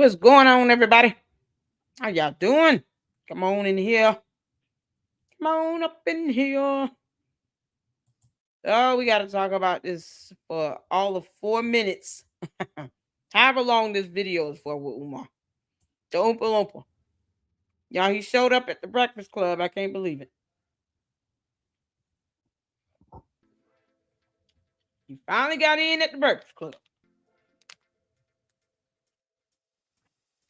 What's going on, everybody? How y'all doing? Come on in here. Come on up in here. Oh, we got to talk about this for all of 4 minutes. However long this video is for with Umar. The Oompa Loompa. Y'all, he showed up at the Breakfast Club. I can't believe it. He finally got in at the Breakfast Club.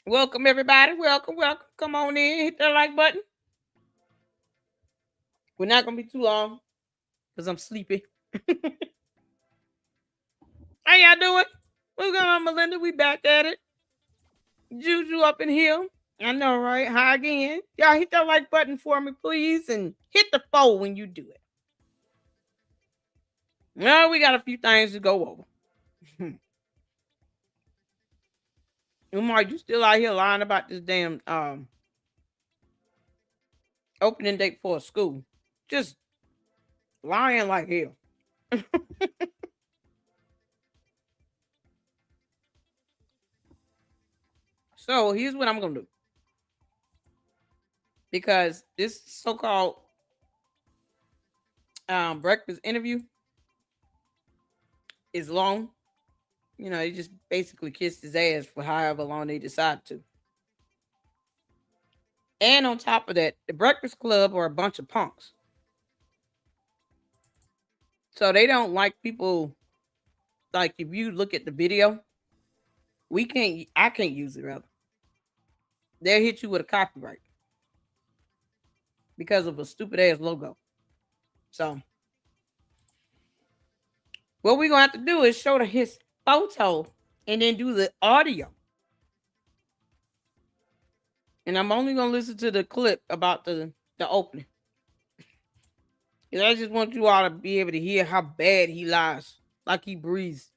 Welcome, everybody. Welcome. Come on in. Hit that like button. We're not going to be too long because I'm sleepy. How y'all doing? What's going on, Melinda? We back at it. Juju up in here. I know, right? Hi again. Y'all hit that like button for me, please, and hit the 4 when you do it. Now we got a few things to go over. Umar, you still out here lying about this damn opening date for a school? Just lying like hell. So here's what I'm gonna do. Because this so-called breakfast interview is long. You know, they just basically kissed his ass for however long they decide to. And on top of that, the Breakfast Club are a bunch of punks. So they don't like people, like if you look at the video, I can't use it rather. They'll hit you with a copyright because of a stupid ass logo. So what we're gonna have to do is show his photo and then do the audio. And I'm only gonna listen to the clip about the opening. And I just want you all to be able to hear how bad he lies, like he breathes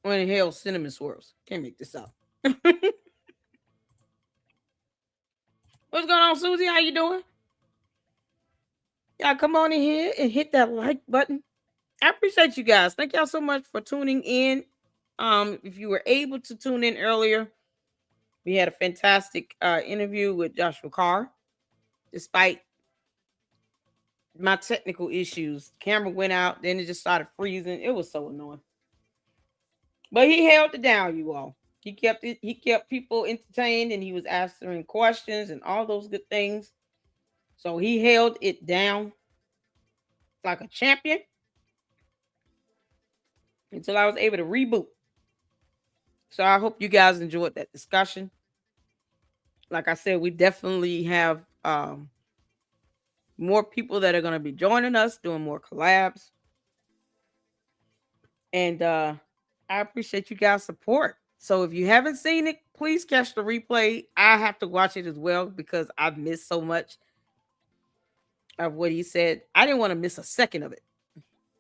when in hell cinnamon swirls. Can't make this up. What's going on, Susie? How you doing? Y'all come on in here and hit that like button. I appreciate you guys. Thank y'all so much for tuning in. If you were able to tune in earlier, we had a fantastic interview with Joshua Carr. Despite my technical issues, camera went out, then it just started freezing. It was so annoying. But he held it down, you all. He kept people entertained, and he was answering questions and all those good things. So he held it down like a champion until I was able to reboot. So I hope you guys enjoyed that discussion. Like I said, we definitely have more people that are going to be joining us, doing more collabs. And I appreciate you guys' support. So if you haven't seen it, please catch the replay. I have to watch it as well because I've missed so much of what he said. I didn't want to miss a second of it.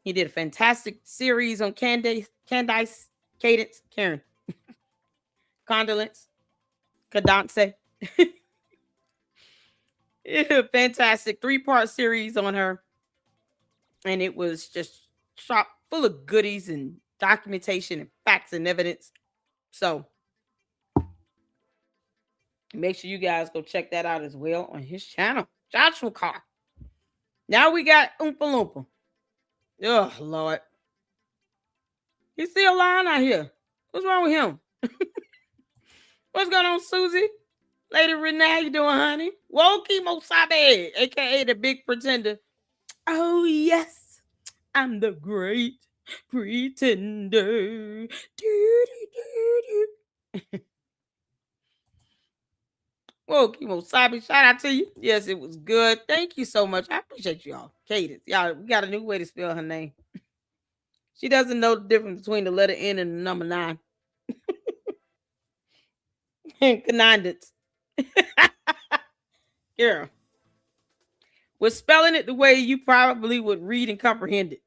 He did a fantastic series on Cadence, Karen, Condolence, Cadence. Fantastic 3-part series on her. And it was just chock full of goodies and documentation and facts and evidence. So make sure you guys go check that out as well on his channel, Joshua Carr. Now we got Oompa Loompa. Oh, Lord. He's still lying out here. What's wrong with him? What's going on, Susie? Lady Renee, how you doing, honey? Whoa, Kimo Sabe, a.k.a. the Big Pretender. Oh, yes. I'm the great pretender. Whoa, Kimo Sabe, shout out to you. Yes, it was good. Thank you so much. I appreciate y'all. Cadence. Y'all, we got a new way to spell her name. She doesn't know the difference between the letter N and the number 9. Conundance. Girl. We're spelling it the way you probably would read and comprehend it.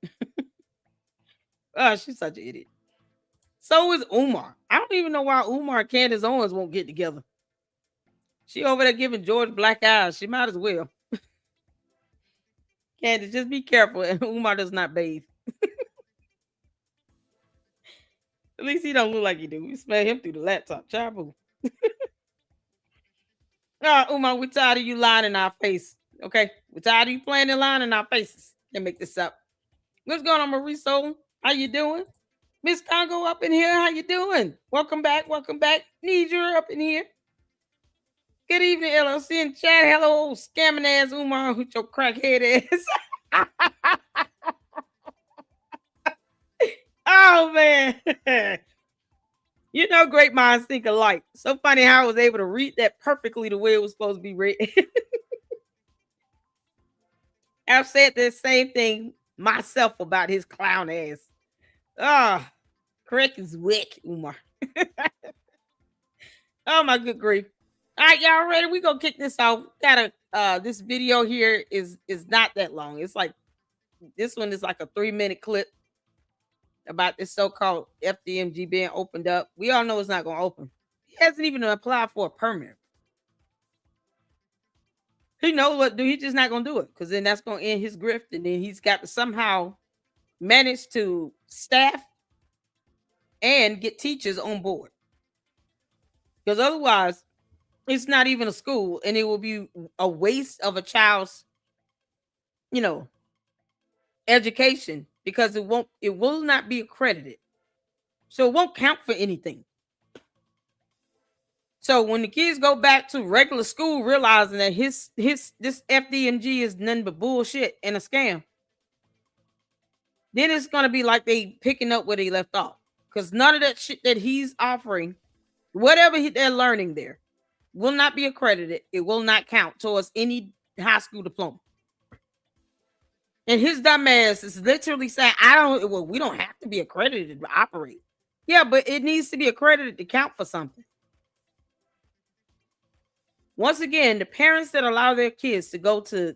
Oh, she's such an idiot. So is Umar. I don't even know why Umar and Candace Owens won't get together. She over there giving George black eyes. She might as well. Candace, just be careful. Umar does not bathe. At least he don't look like he do. We smell him through the laptop. Chabu. Umar, we're tired of you lying in our face. Okay? We're tired of you playing the line in our faces. Can't make this up. What's going on, Mauricio? How you doing? Miss Congo up in here. How you doing? Welcome back. Welcome back. Need you up in here. Good evening, LLC in chat. Hello, scamming ass Umar with your crackhead ass. Oh, man. You know, great minds think alike. So funny how I was able to read that perfectly the way it was supposed to be read. I've said the same thing myself about his clown ass. Ah, correct is wick, Umar. Oh, my good grief. All right, y'all ready? We gonna kick this off. Got a this video here is not that long. It's like this one is like a 3-minute clip about this so-called FDMG being opened up. We all know it's not gonna open. He hasn't even applied for a permit. He knows what do. He's just not gonna do it because then that's gonna end his grift, and then he's got to somehow manage to staff and get teachers on board. Because otherwise, it's not even a school, and it will be a waste of a child's, education because it will not be accredited. So it won't count for anything. So when the kids go back to regular school, realizing that this FDMG is nothing but bullshit and a scam, then it's gonna be like they picking up where they left off. Because none of that shit that he's offering, whatever they're learning there, will not be accredited. It will not count towards any high school diploma. And his dumb ass is literally saying, we don't have to be accredited to operate. Yeah, but it needs to be accredited to count for something. Once again, the parents that allow their kids to go to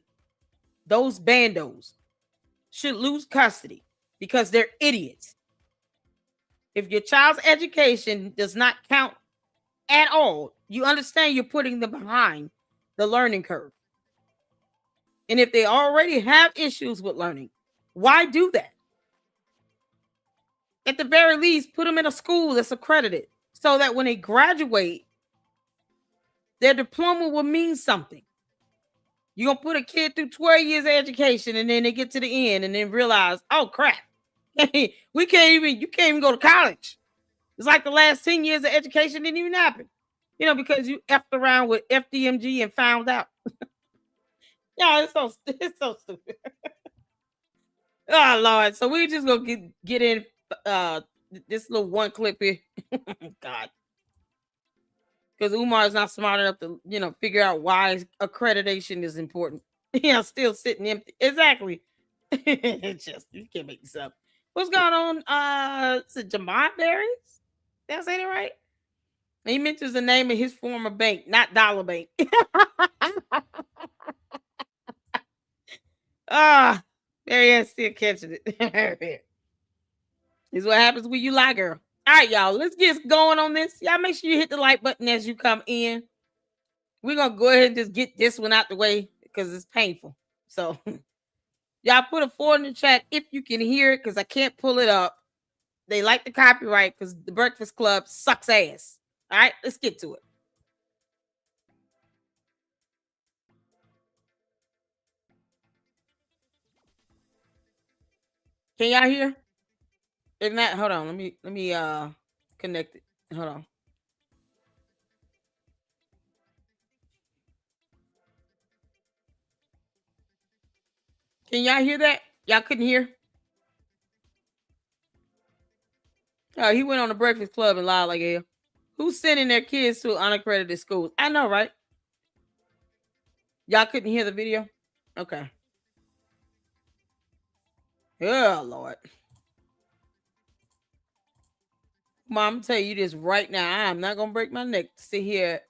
those bandos should lose custody because they're idiots. If your child's education does not count at all, you understand you're putting them behind the learning curve. And if they already have issues with learning, why do that? At the very least, put them in a school that's accredited so that when they graduate, their diploma will mean something. You're going to put a kid through 12 years of education and then they get to the end and then realize, oh, crap. You can't even go to college. It's like the last 10 years of education didn't even happen. Because you effed around with FDMG and found out. Yeah, it's so stupid. Oh, Lord. So we're just going to get in this little one clip here. God. Because Umar is not smart enough to, figure out why accreditation is important. Still sitting empty. Exactly. It's just, you can't make this up. What's going on? Is it Jamar Berries? Did I say that right? He mentions the name of his former bank, not Dollar Bank. Maryanne still catching it. This is what happens when you lie, girl. All right, y'all. Let's get going on this. Y'all make sure you hit the like button as you come in. We're going to go ahead and just get this one out the way because it's painful. So, y'all put a 4 in the chat if you can hear it because I can't pull it up. They like the copyright because the Breakfast Club sucks ass. All right, let's get to it. Can y'all hear? If not, hold on. Let me connect it. Hold on. Can y'all hear that? Y'all couldn't hear? Oh, he went on the Breakfast Club and lied like hell. Who's sending their kids to unaccredited schools? I know, right? Y'all couldn't hear the video? Okay. Oh, Lord. Mom, I'm tell you this right now. I'm not going to break my neck to sit here.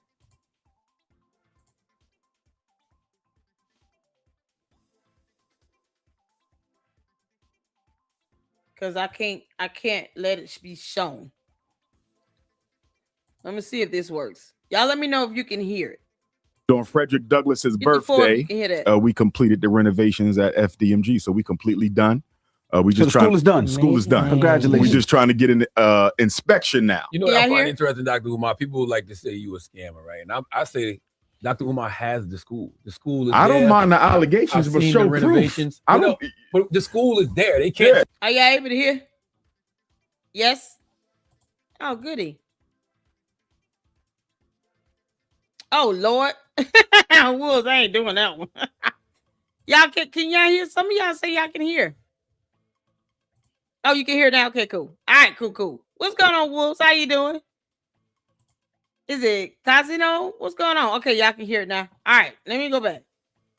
Because I can't let it be shown. Let me see if this works. Y'all let me know if you can hear it. On Frederick Douglass's birthday, we completed the renovations at FDMG, so we completely done. We just so the school is done. School is done. Congratulations. We're just trying to get an inspection now. You know what I find interesting, Dr. Umar? People like to say you a scammer, right? And I say Dr. Umar has the school. The school is I there. don't mind the allegations, I've but seen show the renovations. proof. But the school is there. They can't. Are y'all able to hear? Yes. Oh, goody. Oh, Lord. Wolves, I ain't doing that one. Y'all can y'all hear? Some of y'all say y'all can hear. Oh, you can hear now? Okay, cool. All right, cool. What's going on, Wolves? How you doing? Is it Casino? What's going on? Okay, y'all can hear it now. All right, let me go back.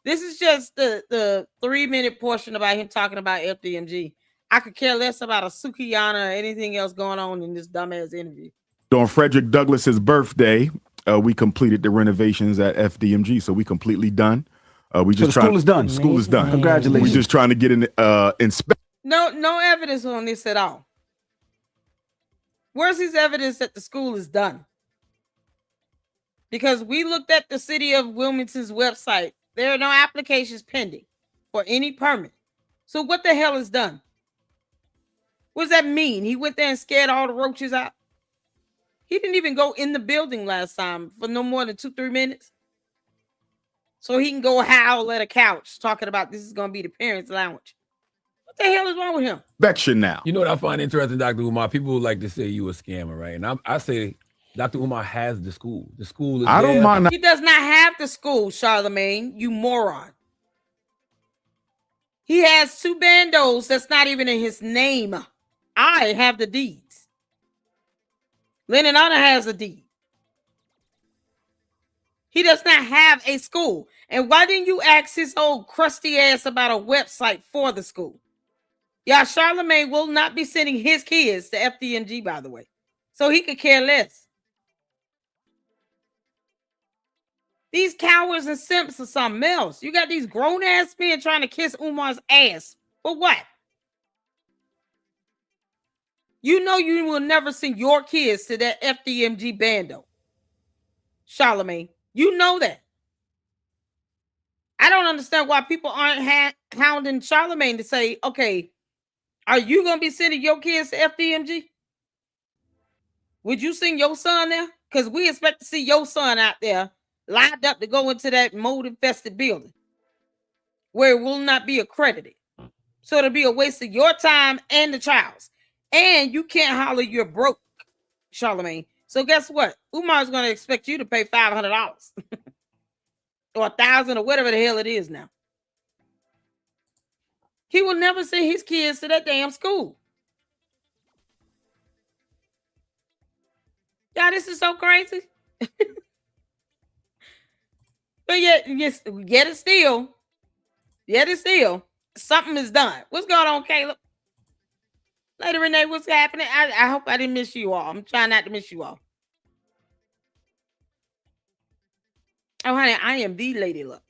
This is just the 3-minute portion about him talking about FDMG. I could care less about a Sukiyana or anything else going on in this dumbass interview. On Frederick Douglass's birthday, we completed the renovations at FDMG, so we completely done. We just the school is done. School is done. Congratulations. We're just trying to get an inspection. No evidence on this at all. Where's his evidence that the school is done? Because we looked at the city of Wilmington's website. There are no applications pending for any permit. So what the hell is done? What does that mean? He went there and scared all the roaches out? He didn't even go in the building last time for no more than 2-3 minutes. So he can go howl at a couch talking about this is going to be the parents' lounge. What the hell is wrong with him? Inspection now. You know what I find interesting, Dr. Umar? People like to say you a scammer, right? And I say Dr. Umar has the school. The school is I there. don't mind. He does not have the school, Charlemagne, you moron. He has 2 bandos that's not even in his name. I have the deeds. Lennon Honor has a deed. He does not have a school. And why didn't you ask his old crusty ass about a website for the school? Yeah, Charlemagne will not be sending his kids to FDMG, by the way. So he could care less. These cowards and simps are something else. You got these grown-ass men trying to kiss Umar's ass. For what? You know you will never send your kids to that FDMG bando. Charlemagne, you know that. I don't understand why people aren't hounding Charlemagne to say, okay, are you going to be sending your kids to FDMG? Would you send your son there? Because we expect to see your son out there lined up to go into that mold-infested building where it will not be accredited. So it'll be a waste of your time and the child's. And you can't holler you're broke, Charlemagne. So guess what? Umar's going to expect you to pay $500 or $1,000 or whatever the hell it is now. He will never send his kids to that damn school. Y'all, this is so crazy. But yet it's still, something is done. What's going on, Caleb? Lady Renee, what's happening? I hope I didn't miss you all. I'm trying not to miss you all. Oh, honey, I am the Lady Luck.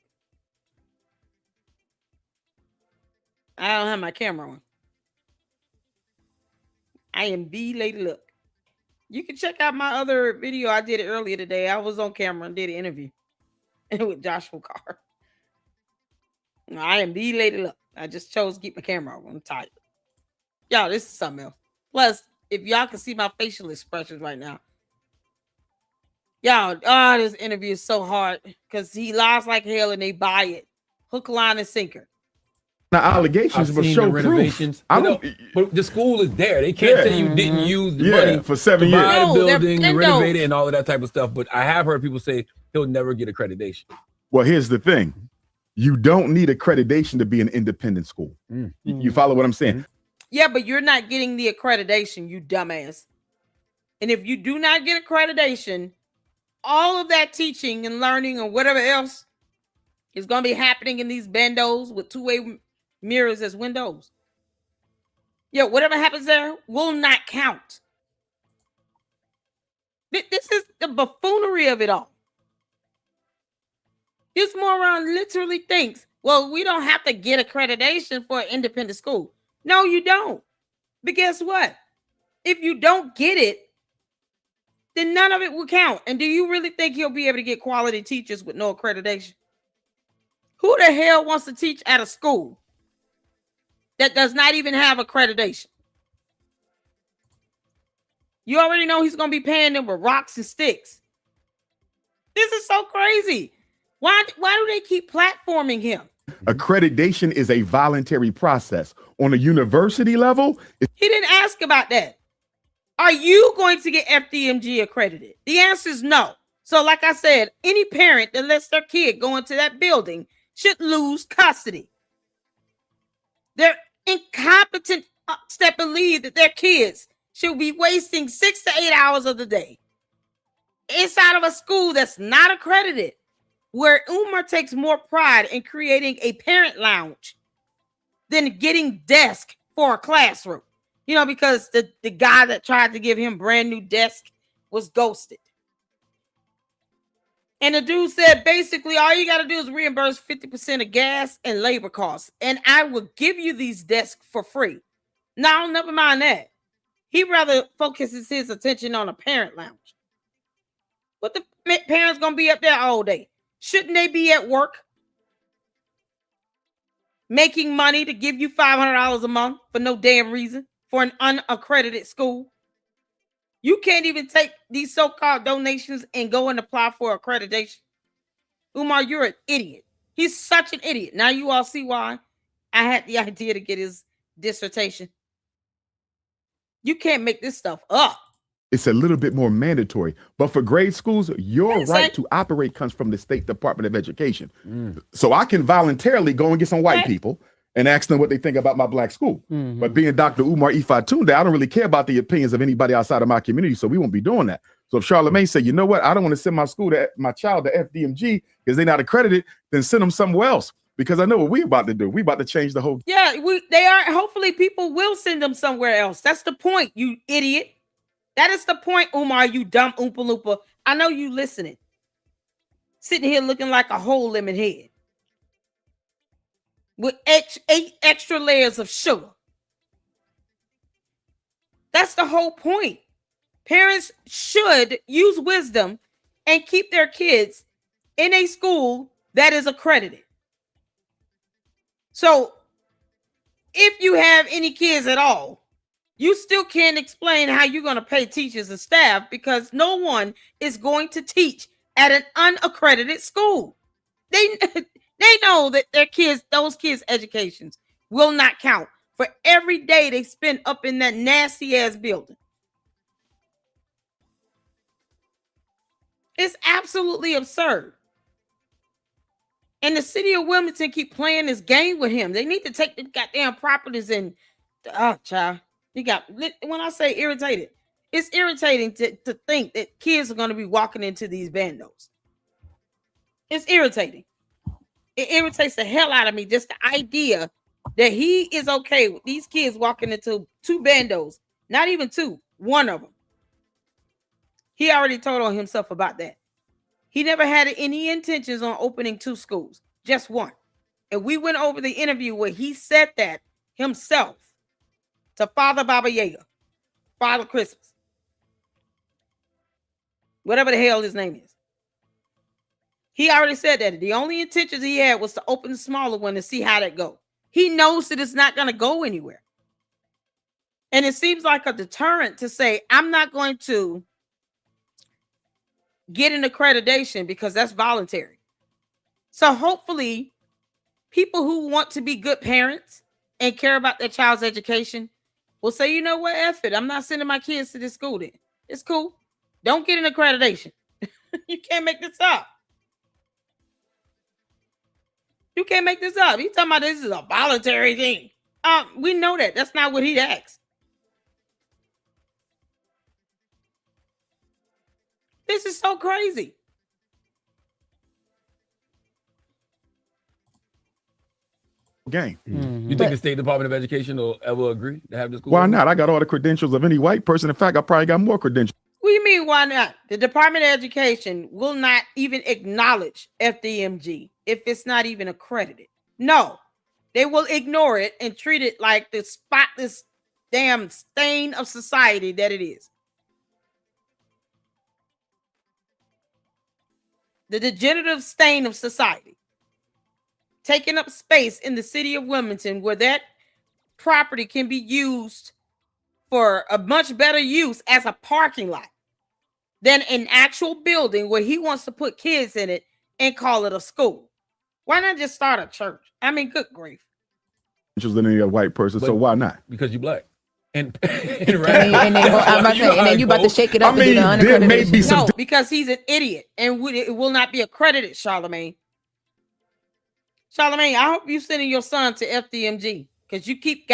I don't have my camera on. I am the Lady Luck. You can check out my other video. I did it earlier today. I was on camera and did an interview with Joshua Carr. I am the Lady Luck. I just chose to keep my camera on. I'm tired. Y'all, this is something else. Plus, if y'all can see my facial expressions right now. Y'all, this interview is so hard because he lies like hell and they buy it. Hook, line, and sinker. The allegations, but show the renovations. Proof. But the school is there. They can't say you didn't use the money for 7 years. Buy the building, renovate it, and all of that type of stuff. But I have heard people say he'll never get accreditation. Well, here's the thing. You don't need accreditation to be an independent school. You follow what I'm saying? Yeah, but you're not getting the accreditation, you dumbass. And if you do not get accreditation, all of that teaching and learning and whatever else is going to be happening in these bandos with 2-way mirrors as windows. Yeah, whatever happens there will not count. This is the buffoonery of it all. This moron literally thinks, well, we don't have to get accreditation for an independent school. No, you don't. But guess what? If you don't get it, then none of it will count. And do you really think he'll be able to get quality teachers with no accreditation? Who the hell wants to teach at a school that does not even have accreditation. You already know he's going to be paying them with rocks and sticks. This is so crazy. Why do they keep platforming him? Accreditation is a voluntary process. On a university level, he didn't ask about that. Are you going to get FDMG accredited? The answer is no. So like I said, any parent that lets their kid go into that building should lose custody. They're incompetent that believe that their kids should be wasting 6 to 8 hours of the day inside of a school that's not accredited, where Umar takes more pride in creating a parent lounge than getting desk for a classroom. You know, because the guy that tried to give him brand new desk was ghosted. And the dude said, basically, all you got to do is reimburse 50% of gas and labor costs, and I will give you these desks for free. No, never mind that. He rather focuses his attention on a parent lounge. What the parents going to be up there all day? Shouldn't they be at work making money to give you $500 a month for no damn reason for an unaccredited school? You can't even take these so-called donations and go and apply for accreditation. Umar, you're an idiot. He's such an idiot. Now you all see why I had the idea to get his dissertation. You can't make this stuff up. It's a little bit more mandatory. But for grade schools, your right to operate comes from the State Department of Education. So I can voluntarily go and get some white people and ask them what they think about my black school. But being Dr. Umar Ifatunde, I don't really care about the opinions of anybody outside of my community, so we won't be doing that. So if Charlamagne said, you know what, I don't want to send my child to FDMG because they're not accredited, then send them somewhere else. Because I know what we're about to do. We're about to change the whole. Yeah, they are. Hopefully people will send them somewhere else. That's the point, you idiot. That is the point, Umar, you dumb Oompa Loompa. I know you listening. Sitting here looking like a whole lemon head. With 8 extra layers of sugar. That's the whole point. Parents should use wisdom and keep their kids in a school that is accredited. So, if you have any kids at all, you still can't explain how you're going to pay teachers and staff because no one is going to teach at an unaccredited school. They know that those kids' educations will not count for every day they spend up in that nasty ass building. It's absolutely absurd. And the city of Wilmington keep playing this game with him. They need to take the goddamn properties and child. When I say irritated, it's irritating to think that kids are going to be walking into these bandos. It's irritating. It irritates the hell out of me, just the idea that he is okay with these kids walking into 2 bandos. Not even 2, one of them. He already told on himself about that. He never had any intentions on opening 2 schools, just 1. And we went over the interview where he said that himself to Father Baba Yaga, Father Christmas, whatever the hell his name is. He already said that the only intentions he had was to open the smaller one and see how that go. He knows that it's not going to go anywhere. And it seems like a deterrent to say, I'm not going to get an accreditation because that's voluntary. So hopefully people who want to be good parents and care about their child's education will say, you know what, F it. I'm not sending my kids to this school then. It's cool. Don't get an accreditation. You can't make this up. You can't make this up. He's talking about this is a voluntary thing. We know that. That's not what he asked. This is so crazy. Game. You think the State Department of Education will ever agree to have this school? Why not? I got all the credentials of any white person. In fact, I probably got more credentials. What do you mean, why not? The Department of Education will not even acknowledge FDMG if it's not even accredited. No, they will ignore it and treat it like the spotless damn stain of society that it is. The degenerative stain of society. Taking up space in the city of Wilmington where that property can be used for a much better use as a parking lot than an actual building where he wants to put kids in it and call it a school. Why not just start a church? I mean, good grief. Than any other white person, so why not? Because you're black. And then you about to shake it up and do the there may be unaccreditation. some No, because he's an idiot and it will not be accredited, Charlamagne. Charlamagne, I hope you sending your son to FDMG because you keep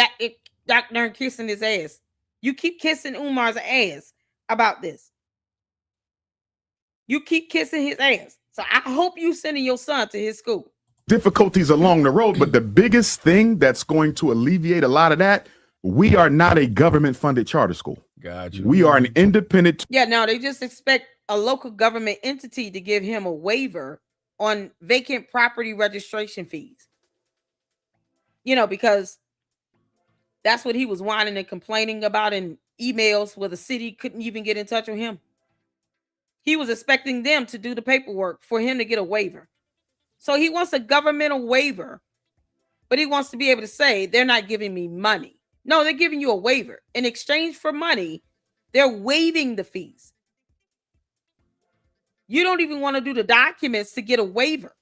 darn kissing his ass. You keep kissing Umar's ass about this. You keep kissing his ass. So I hope you sending your son to his school. difficulties along the road, but the biggest thing that's going to alleviate a lot of that, we are not a government-funded charter school. Gotcha. We are an independent. Yeah, no, they just expect a local government entity to give him a waiver on vacant property registration fees. You know, because that's what he was whining and complaining about in emails where the city couldn't even get in touch with him. He was expecting them to do the paperwork for him to get a waiver. So he wants a governmental waiver, but he wants to be able to say, they're not giving me money. No, they're giving you a waiver. In exchange for money, they're waiving the fees. You don't even want to do the documents to get a waiver.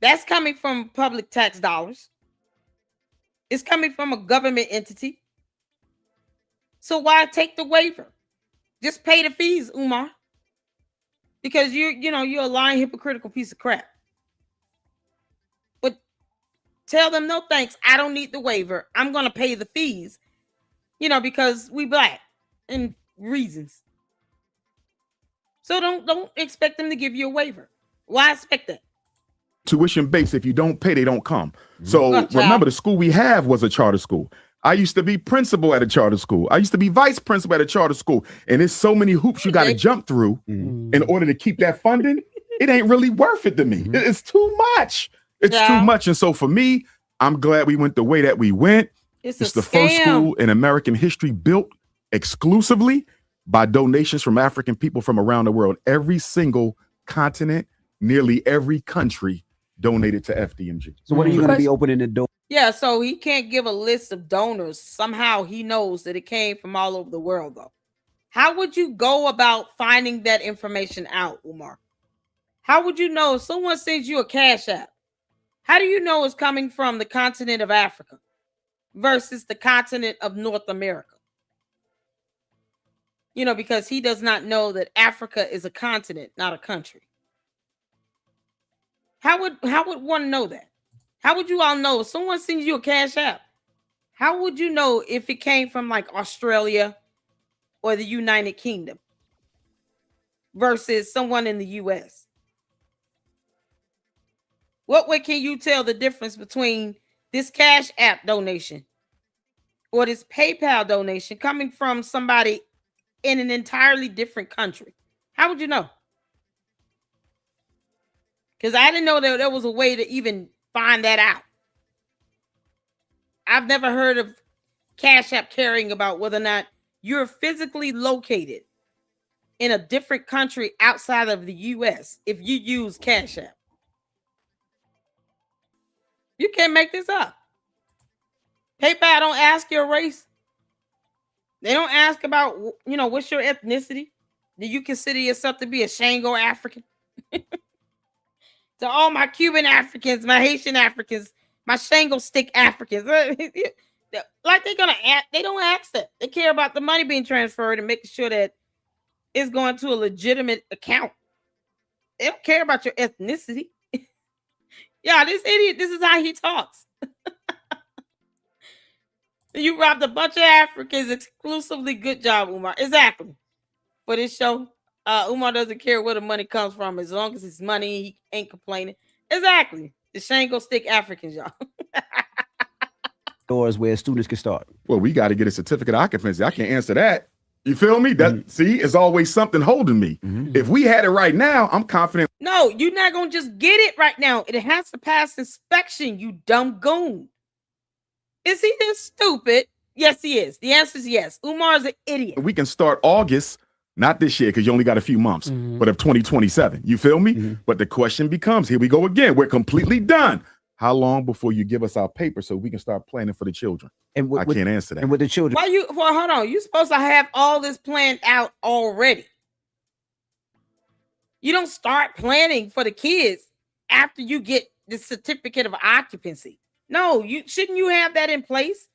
That's coming from public tax dollars. It's coming from a government entity. So why take the waiver? Just pay the fees, Umar. Because you're a lying, hypocritical piece of crap. But tell them, no thanks, I don't need the waiver. I'm going to pay the fees, because we black and reasons. So don't expect them to give you a waiver. Why expect that? Tuition based. If you don't pay, they don't come. So remember, the school we have was a charter school. I used to be principal at a charter school. I used to be vice principal at a charter school. And there's so many hoops you got to jump through in order to keep that funding. It ain't really worth it to me. It's too much. It's too much. And so for me, I'm glad we went the way that we went. It's the first school in American history built exclusively by donations from African people from around the world. Every single continent, nearly every country donated to FDMG. So when are you going to be opening the door? Yeah, so he can't give a list of donors. Somehow he knows that it came from all over the world, though. How would you go about finding that information out, Umar? How would you know if someone sends you a cash app? How do you know it's coming from the continent of Africa versus the continent of North America? Because he does not know that Africa is a continent, not a country. How would one know that? How would you all know if someone sends you a cash app? How would you know if it came from like Australia or the United Kingdom versus someone in the US? What way can you tell the difference between this cash app donation or this PayPal donation coming from somebody in an entirely different country? How would you know? Because I didn't know that there was a way to even find that out. I've never heard of Cash App caring about whether or not you're physically located in a different country outside of the US if you use Cash App. You can't make this up. PayPal don't ask your race. They don't ask about, what's your ethnicity? Do you consider yourself to be a Shango African? To all my Cuban Africans, my Haitian Africans, my Shango stick Africans. Like they don't ask that. They care about the money being transferred and making sure that it's going to a legitimate account. They don't care about your ethnicity. Yeah, this idiot, this is how he talks. You robbed a bunch of Africans exclusively. Good job, Umar. Exactly. For this show. Umar doesn't care where the money comes from. As long as it's money, he ain't complaining. Exactly. The Shango stick Africans, y'all. Doors where students can start. Well, we got to get a certificate of occupancy. I can't answer that. You feel me? See, it's always something holding me. If we had it right now, I'm confident. No, you're not going to just get it right now. It has to pass inspection, you dumb goon. Is he this stupid? Yes, he is. The answer is yes. Umar is an idiot. We can start August, not this year because you only got a few months, but of 2027. You feel me? But the question becomes, here we go again. We're completely done. how long before you give us our paper so we can start planning for the children? And I can't answer that. And with the children, hold on. You're supposed to have all this planned out already. You don't start planning for the kids after you get the certificate of occupancy. No, shouldn't you have that in place?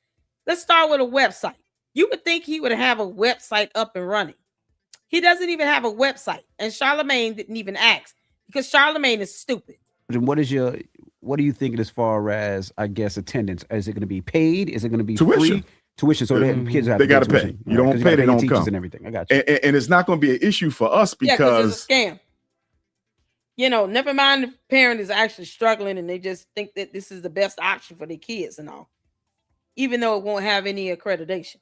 Let's start with a website. You would think he would have a website up and running. He doesn't even have a website. And Charlemagne didn't even ask because Charlemagne is stupid. And what are you thinking as far as, I guess, attendance? Is it going to be paid? Is it going to be tuition? Free? Tuition. So the kids have they got to pay. Tuition. You don't pay, they don't come. And everything. I got you. And it's not going to be an issue for us because it's a scam. You know, never mind the parent is actually struggling and they just think that this is the best option for their kids and all, even though it won't have any accreditation.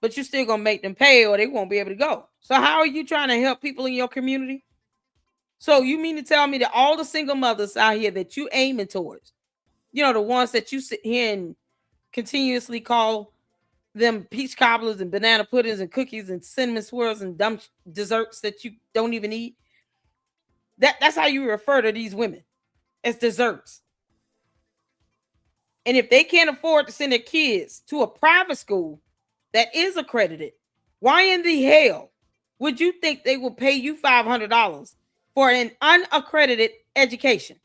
But you're still going to make them pay or they won't be able to go. So how are you trying to help people in your community? So you mean to tell me that all the single mothers out here that you aiming towards, you know, the ones that you sit here and continuously call them peach cobblers and banana puddings and cookies and cinnamon swirls and dumb desserts that you don't even eat, that's how you refer to these women, as desserts. And if they can't afford to send their kids to a private school that is accredited, why in the hell would you think they will pay you $500 for an unaccredited education?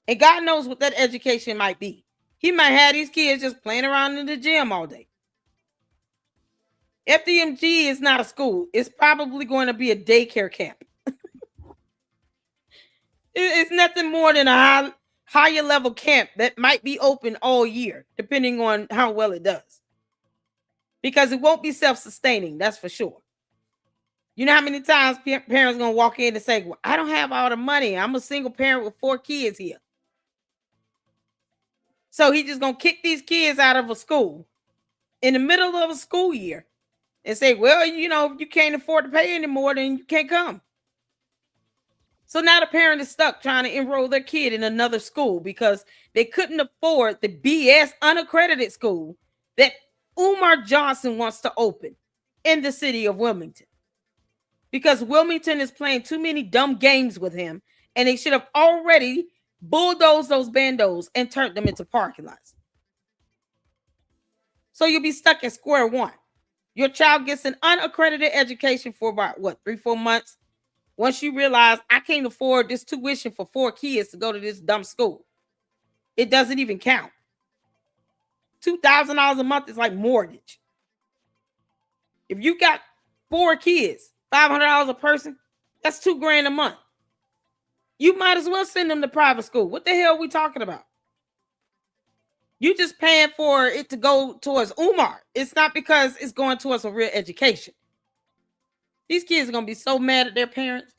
And God knows what that education might be. He might have these kids just playing around in the gym all day. FDMG is not a school. It's probably going to be a daycare camp. It's nothing more than a higher level camp that might be open all year, depending on how well it does. Because it won't be self-sustaining, that's for sure. You know how many times parents going to walk in and say, well, I don't have all the money. I'm a single parent with 4 kids here. So he's just going to kick these kids out of a school in the middle of a school year and say, well, you know, if you can't afford to pay anymore, then you can't come. So now the parent is stuck trying to enroll their kid in another school because they couldn't afford the BS unaccredited school that Umar Johnson wants to open in the city of Wilmington. Because Wilmington is playing too many dumb games with him, and they should have already bulldozed those bandos and turned them into parking lots. So you'll be stuck at square one. Your child gets an unaccredited education for about, 3-4 months? Once you realize I can't afford this tuition for 4 kids to go to this dumb school, it doesn't even count. $2,000 a month is like mortgage. If you got 4 kids, $500 a person, that's $2,000 a month. You might as well send them to private school. What the hell are we talking about? You just paying for it to go towards Umar. It's not because it's going towards a real education. These kids are going to be so mad at their parents.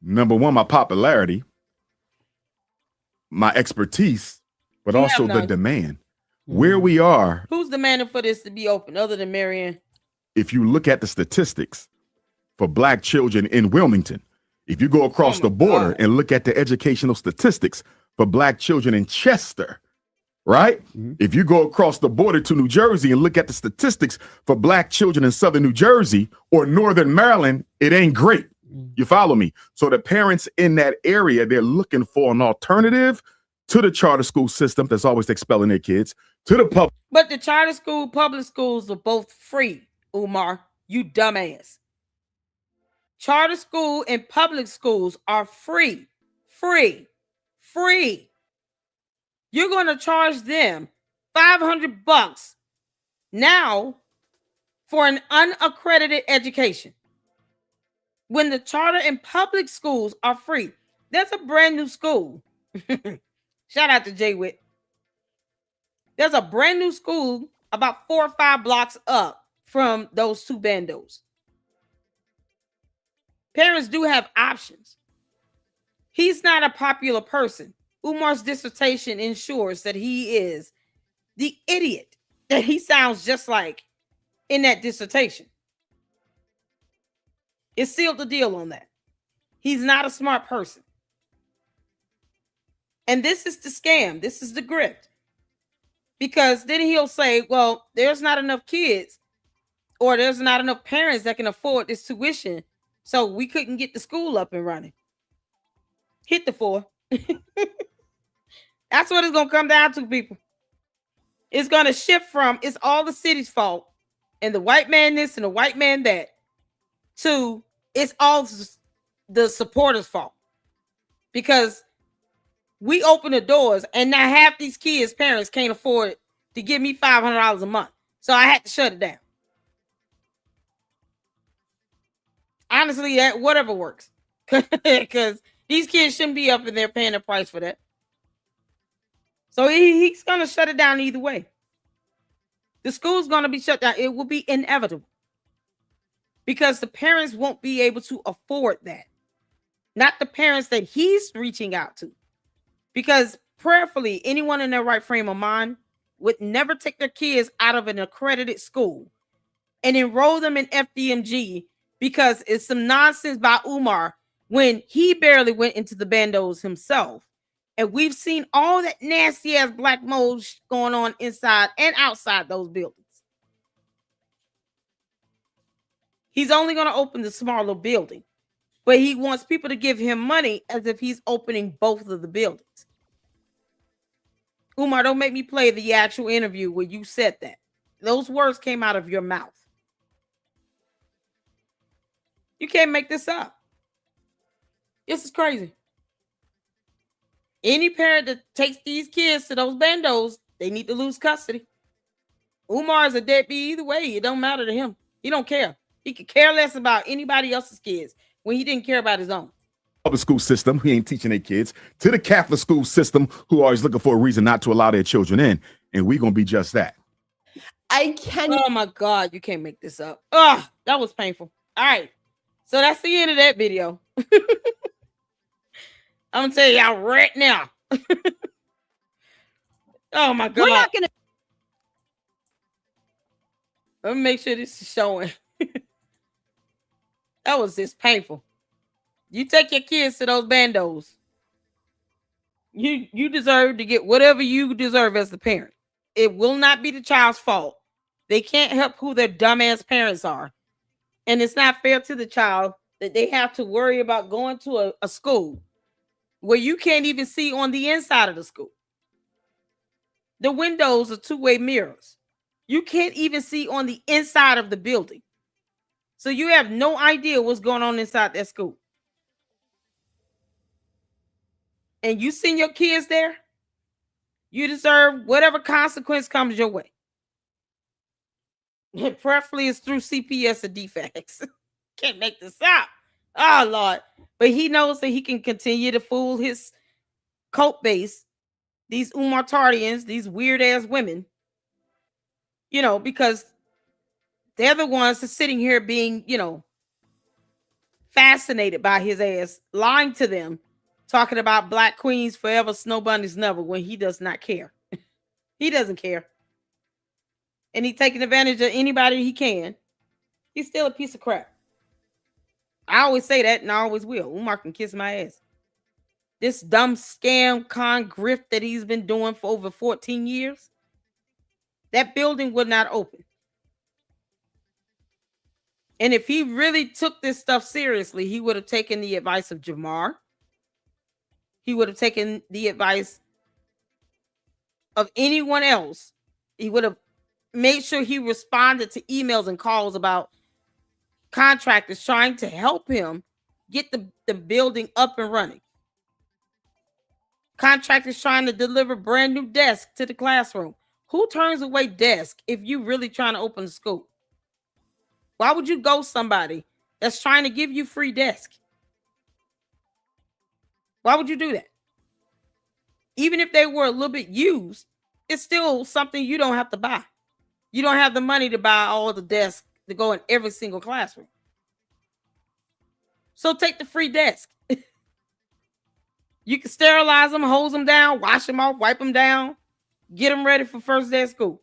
Number one, my popularity, my expertise, but also the demand. Where we are. Who's demanding for this to be open other than Maryanne? If you look at the statistics for Black children in Wilmington, if you go across the border and look at the educational statistics for Black children in Chester, right? If you go across the border to New Jersey and look at the statistics for Black children in Southern New Jersey or Northern Maryland, it ain't great. You follow me? So the parents in that area, they're looking for an alternative to the charter school system that's always expelling their kids, to the public. But the charter school, public schools are both free, Umar, you dumbass. Charter school and public schools are free. Free. You're going to charge them $500 now for an unaccredited education, when the charter and public schools are free. There's a brand new school. Shout out to Jay Witt. There's a brand new school about 4 or 5 blocks up from those 2 bandos. Parents do have options. He's not a popular person. Umar's dissertation ensures that he is the idiot that he sounds just like in that dissertation. It sealed the deal on that. He's not a smart person. And this is the scam. This is the grift. Because then he'll say, well, there's not enough kids or there's not enough parents that can afford this tuition, so we couldn't get the school up and running. Hit the 4. That's what it's going to come down to, people. It's going to shift from it's all the city's fault and the white man this and the white man that to it's all the supporters' fault. Because we open the doors and now half these kids' parents can't afford to give me $500 a month. So I had to shut it down. Honestly, that whatever works. Because these kids shouldn't be up in there paying the price for that. So he's going to shut it down either way. The school's going to be shut down. It will be inevitable. Because the parents won't be able to afford that. Not the parents that he's reaching out to. Because prayerfully, anyone in their right frame of mind would never take their kids out of an accredited school and enroll them in FDMG because it's some nonsense by Umar when he barely went into the bandos himself. And we've seen all that nasty ass black mold going on inside and outside those buildings. He's only going to open the smaller building, but he wants people to give him money as if he's opening both of the buildings. Umar, don't make me play the actual interview where you said that. Those words came out of your mouth. You can't make this up. This is crazy. Any parent that takes these kids to those bandos, they need to lose custody. Umar is a deadbeat either way. It don't matter to him. He don't care. He could care less about anybody else's kids when he didn't care about his own. Public school system, who ain't teaching their kids, to the Catholic school system, who are always looking for a reason not to allow their children in. And we're going to be just that. Oh my God, you can't make this up. Oh, that was painful. All right. So that's the end of that video. I'm going to tell y'all right now. Oh my God. We're not going to. Let me make sure this is showing. That was just painful. You take your kids to those bandos. You deserve to get whatever you deserve as the parent. It will not be the child's fault. They can't help who their dumbass parents are. And it's not fair to the child that they have to worry about going to a school where you can't even see on the inside of the school. The windows are two-way mirrors. You can't even see on the inside of the building. So you have no idea what's going on inside that school. And you send your kids there, you deserve whatever consequence comes your way. Preferably it's through CPS or defects. Can't make this up. Oh, Lord. But he knows that he can continue to fool his cult base, these Umar Tardians, these weird-ass women, you know, because they're the ones that's sitting here being, you know, fascinated by his ass, lying to them, talking about black queens forever, snow bunnies never, when he does not care. He doesn't care. And he's taking advantage of anybody he can. He's still a piece of crap. I always say that, and I always will. Umar can kiss my ass. This dumb scam, con, grift that he's been doing for over 14 years, that building would not open. And if he really took this stuff seriously, he would have taken the advice of Jamar. He would have taken the advice of anyone else. He would have made sure he responded to emails and calls about contractors trying to help him get the building up and running. Contractors trying to deliver brand new desks to the classroom. Who turns away desk if you really trying to open a school? Why would you go somebody that's trying to give you free desk? Why would you do that? Even if they were a little bit used, it's still something you don't have to buy. You don't have the money to buy all the desks to go in every single classroom. So take the free desk. You can sterilize them, hose them down, wash them off, wipe them down, get them ready for first day of school.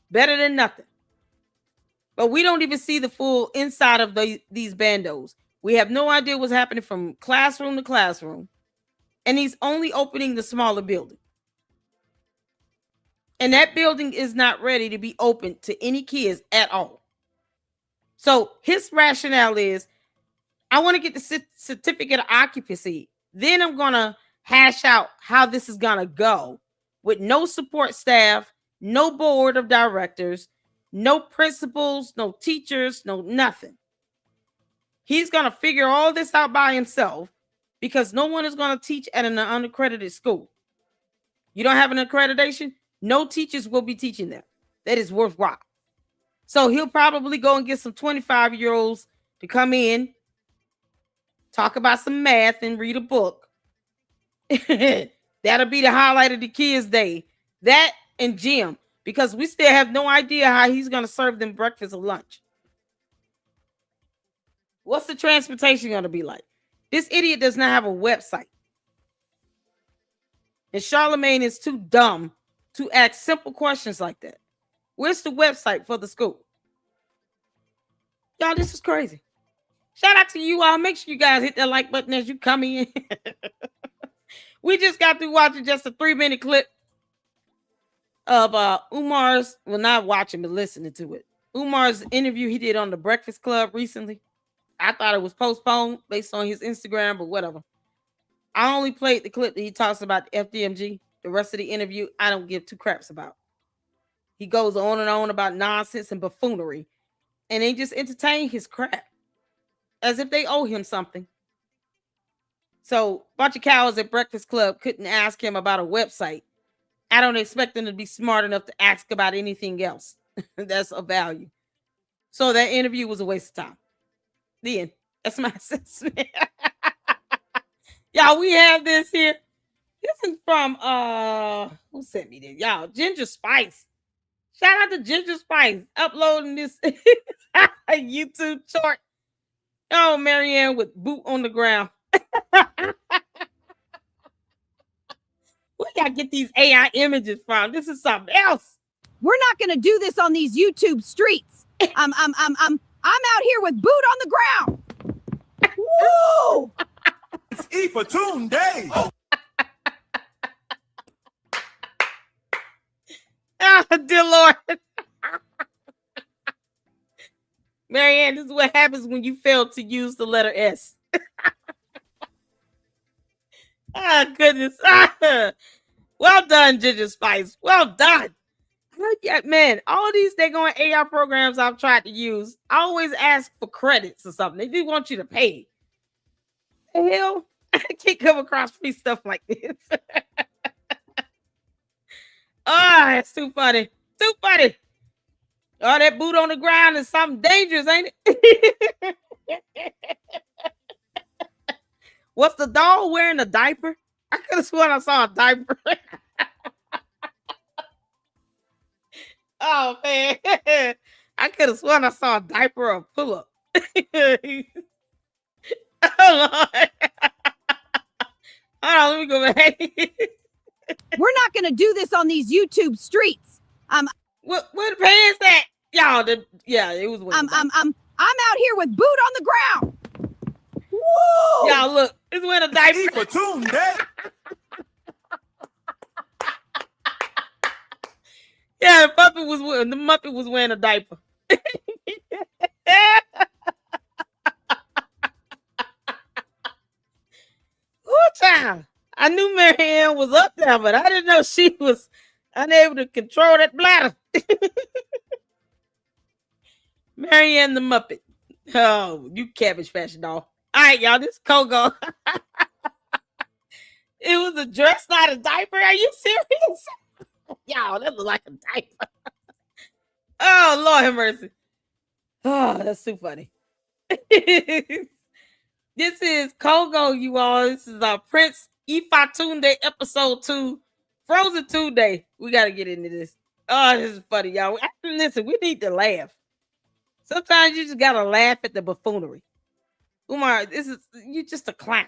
Better than nothing. But we don't even see the full inside of these bandos. We have no idea what's happening from classroom to classroom. And he's only opening the smaller building. And that building is not ready to be open to any kids at all. So his rationale is, I want to get the certificate of occupancy. Then I'm going to hash out how this is going to go with no support staff, no board of directors, no principals, no teachers, no nothing. He's going to figure all this out by himself because no one is going to teach at an unaccredited school. You don't have an accreditation? No teachers will be teaching there. That is worthwhile. So he'll probably go and get some 25-year-olds to come in, talk about some math and read a book. That'll be the highlight of the kids' day. That and gym, because we still have no idea how he's going to serve them breakfast or lunch. What's the transportation going to be like? This idiot does not have a website. And Charlemagne is too dumb to ask simple questions like that. Where's the website for the school? Y'all, this is crazy. Shout out to you all. Make sure you guys hit that like button as you come in. We just got through watching just a 3-minute clip of Umar's, well, not watching, but listening to it. Umar's interview he did on the Breakfast Club recently. I thought it was postponed based on his Instagram, but whatever. I only played the clip that he talks about the FDMG. The rest of the interview, I don't give two craps about. He goes on and on about nonsense and buffoonery, and they just entertain his crap as if they owe him something. So, a bunch of cowards at Breakfast Club couldn't ask him about a website. I don't expect them to be smart enough to ask about anything else that's of value. So that interview was a waste of time. The end. That's my assessment. Y'all, we have this here. This is from who sent me this? Y'all, Ginger Spice. Shout out to Ginger Spice uploading this YouTube short. Oh, Maryanne with boot on the ground. Where y'all get these AI images from? This is something else. We're not gonna do this on these YouTube streets. I'm out here with boot on the ground. Woo! It's E for Tune Day. Oh, dear Lord. Maryanne, this is what happens when you fail to use the letter S. Ah, goodness. Well done, Ginger Spice. Well done. Yeah, man, all these they're AI programs I've tried to use, I always ask for credits or something. They do want you to pay. The hell? I can't come across free stuff like this. Oh, it's too funny. Too funny. Oh, that boot on the ground is something dangerous, ain't it? What's the doll wearing a diaper? I could have sworn I saw a diaper. Oh, man. I could have sworn I saw a diaper or a pull-up. Oh, Lord. Hold on, let me go back. We're not gonna do this on these YouTube streets. Where the pants at? Y'all, yeah, it was. I'm out here with boot on the ground. Woo! Y'all, look, it's wearing a diaper. E for Tune Day. Yeah, the Muppet was wearing a diaper. Oh, child. I knew Maryanne was up there, but I didn't know she was unable to control that bladder. Maryanne the Muppet. Oh, you cabbage fashion doll. All right, y'all, this is Kogo. It was a dress, not a diaper. Are you serious? Y'all, that look like a diaper. Oh, Lord have mercy. Oh, that's too funny. This is Kogo, you all. This is our Prince Ifatunde episode 2, Frozen Tuesday. We got to get into this. Oh, this is funny, y'all. Listen, we need to laugh. Sometimes you just got to laugh at the buffoonery. Umar, you just a clown.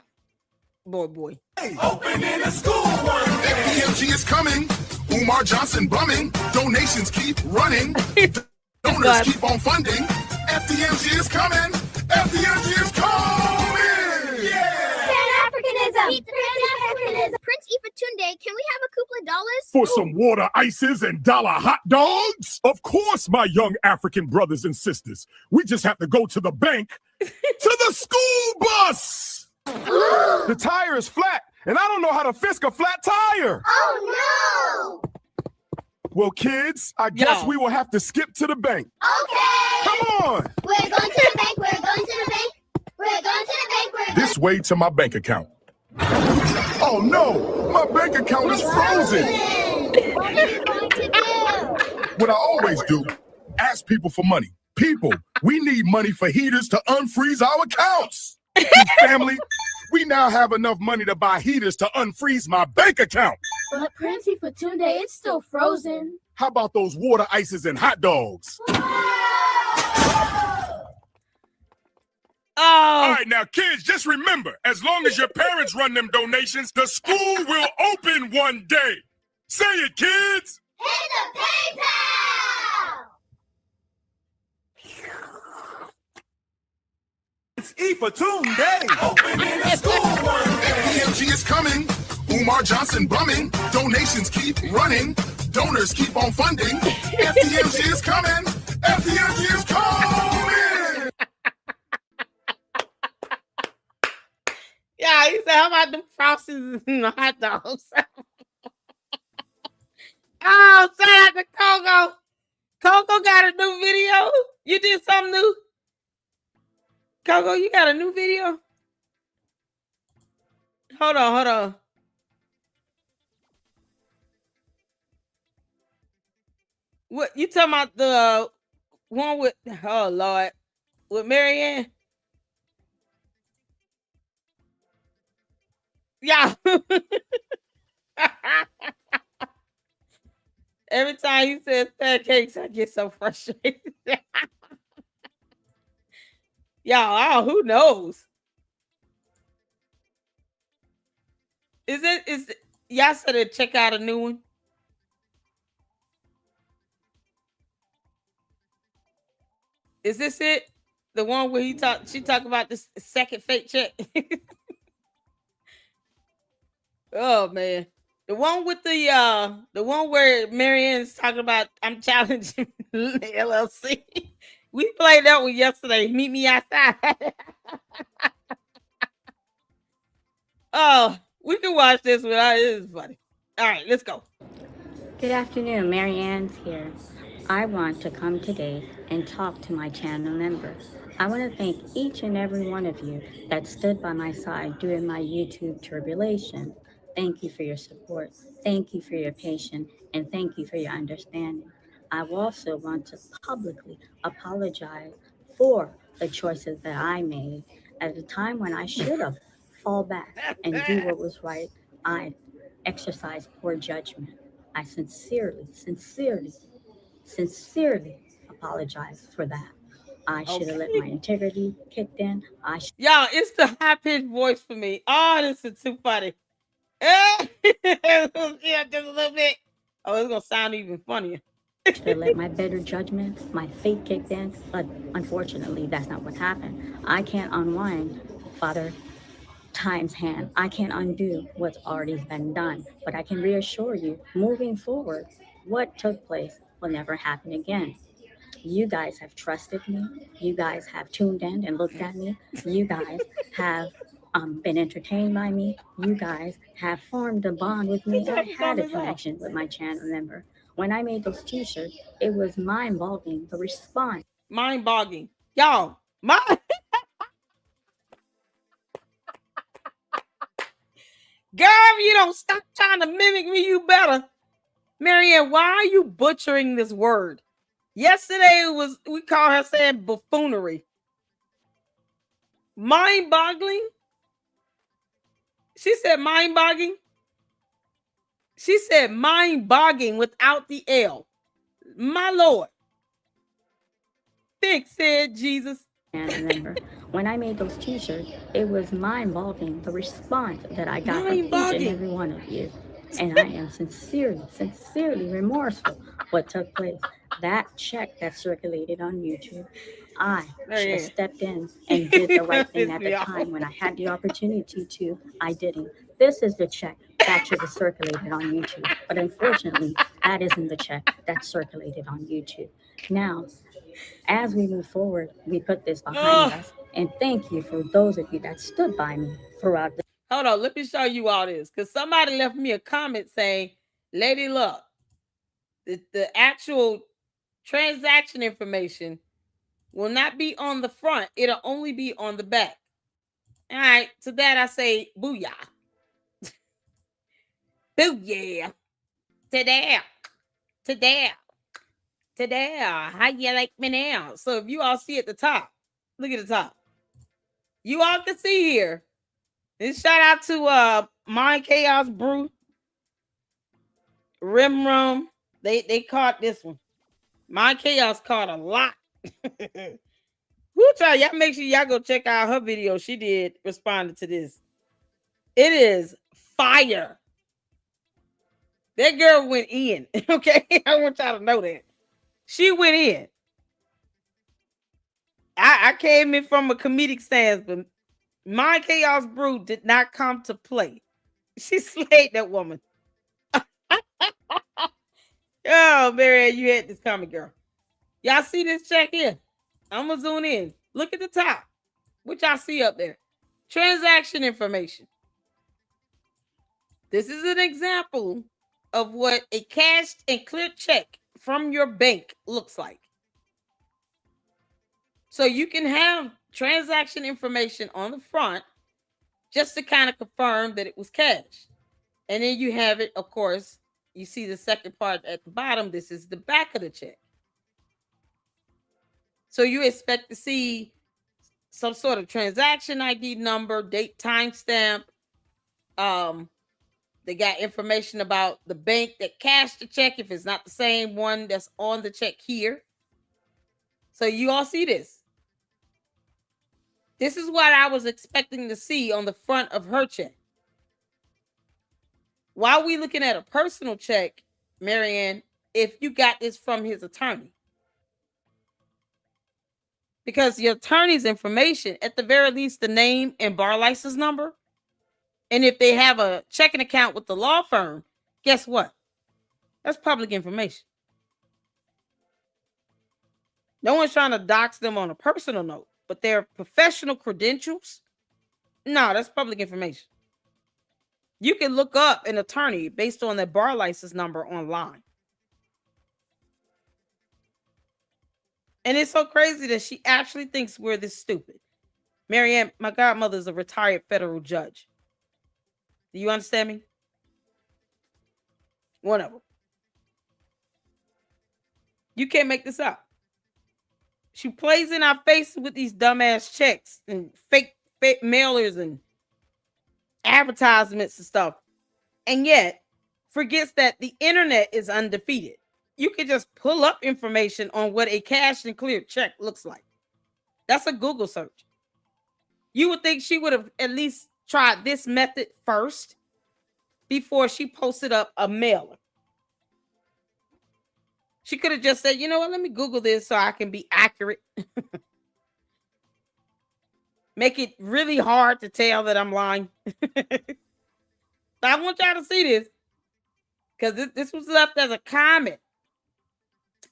Boy. Open in the school one day. FDMG is coming. Umar Johnson bumming. Donations keep running. Donors keep on funding. FDMG is coming. FDMG is coming. Yeah. Pan-Africanism. Pan-Africanism. Prince Ifatunde, can we have a couple of dollars? For some water ices and dollar hot dogs? Of course, my young African brothers and sisters. We just have to go to the bank, to the school bus. The tire is flat. and I don't know how to fix a flat tire. Oh no! Well, kids, I guess we will have to skip to the bank. Okay! Come on! We're going to the bank, we're going to the bank. We're going to the bank, we're going This way to my bank account. Oh no! My bank account is frozen! What are you going to do? What I always do, ask people for money. People, we need money for heaters to unfreeze our accounts. Family, we now have enough money to buy heaters to unfreeze my bank account. But Princey, for Tunde, it's still frozen. How about those water ices and hot dogs? All right, now, kids, just remember, as long as your parents run them donations, the school will open one day. Say it, kids. Hit the PayPal! It's E for Tunde. Opening a school one day. FDMG is coming. Umar Johnson bumming. Donations keep running. Donors keep on funding. FDMG is coming. FDMG is coming. Yeah, he said, how about them frosties and the hot dogs? Oh, shout out to Coco. Coco got a new video. You did something new? Coco, you got a new video? Hold on. What you talking about? The one with, oh Lord, with Maryanne? Yeah. Every time he says pancakes, I get so frustrated. Y'all, who knows? Is y'all said to check out a new one? Is this it? The one where she talked about this second fake check? Oh man. The one with the one where Maryanne's talking about I'm challenging LLC. We played that one yesterday. Meet me outside. Oh, we can watch this one. It is funny. All right, let's go. Good afternoon, Maryanne's here. I want to come today and talk to my channel members. I want to thank each and every one of you that stood by my side during my YouTube tribulation. Thank you for your support. Thank you for your patience, and thank you for your understanding. I also want to publicly apologize for the choices that I made at a time when I should have fall back and do what was right. I exercised poor judgment. I sincerely apologize for that. I should have let my integrity kick in. Y'all, it's the high-pitched voice for me. Oh, this is too funny. Yeah, just a little bit. Oh, it's gonna sound even funnier. Should have let my better judgment, my faith kicked in, but unfortunately, that's not what happened. I can't unwind Father Time's hand. I can't undo what's already been done, but I can reassure you, moving forward, what took place will never happen again. You guys have trusted me. You guys have tuned in and looked at me. You guys have been entertained by me. You guys have formed a bond with me. I had a connection with my channel member. When I made those t-shirts, it was mind-boggling. The response. Mind-boggling. Y'all, Girl, if you don't stop trying to mimic me, you better. Maryanne, why are you butchering this word? Yesterday we called her saying buffoonery. Mind-boggling? She said mind-boggling? She said mind-boggling without the L. My Lord. Fix it, Jesus. And remember, when I made those t-shirts, it was mind-boggling the response that I got from each and every one of you. And I am sincerely remorseful what took place. That check that circulated on YouTube, I should have stepped in and did the right thing at the time when I had the opportunity to. I didn't. This is the check that should have circulated on YouTube. But unfortunately, that isn't the check that circulated on YouTube. Now, as we move forward, we put this behind us. And thank you for those of you that stood by me throughout the Hold on, let me show you all this. Because somebody left me a comment saying, Lady Luck, the actual transaction information will not be on the front. It'll only be on the back. All right, to that I say, booyah. Booyah. Today. How you like me now? So if you all see at the top, look at the top. You all can see here. And shout out to My Chaos Brew. Rim Rum. They caught this one. My Chaos caught a lot. Woo, y'all make sure y'all go check out her video. She did responded to this. It is fire. That girl went in. Okay. I want y'all to know that. She went in. I came in from a comedic stance, but My Chaos Brew did not come to play. She slayed that woman. Oh, Maryanne, you had this comment, girl. Y'all see this check here? I'm gonna zoom in. Look at the top. What y'all see up there? Transaction information. This is an example of what a cashed and clear check from your bank looks like. So you can have transaction information on the front just to kind of confirm that it was cash. And then you have it, of course, you see the second part at the bottom. This is the back of the check. So you expect to see some sort of transaction ID number, date, timestamp. They got information about the bank that cashed the check if it's not the same one that's on the check here. So you all see this. This is what I was expecting to see on the front of her check. Why are we looking at a personal check, Maryanne, if you got this from his attorney? Because your attorney's information, at the very least, the name and bar license number. And if they have a checking account with the law firm, guess what? That's public information. No one's trying to dox them on a personal note, but their professional credentials, no, that's public information. You can look up an attorney based on their bar license number online. And it's so crazy that she actually thinks we're this stupid. Maryanne, my godmother is a retired federal judge. Do you understand me? One of them. You can't make this up. She plays in our face with these dumbass checks and fake mailers and advertisements and stuff. And yet forgets that the internet is undefeated. You can just pull up information on what a cashed and cleared check looks like. That's a Google search. You would think she would have at least tried this method first before she posted up a mailer. She could have just said, you know what, let me Google this so I can be accurate. Make it really hard to tell that I'm lying. I want y'all to see this because this was left as a comment.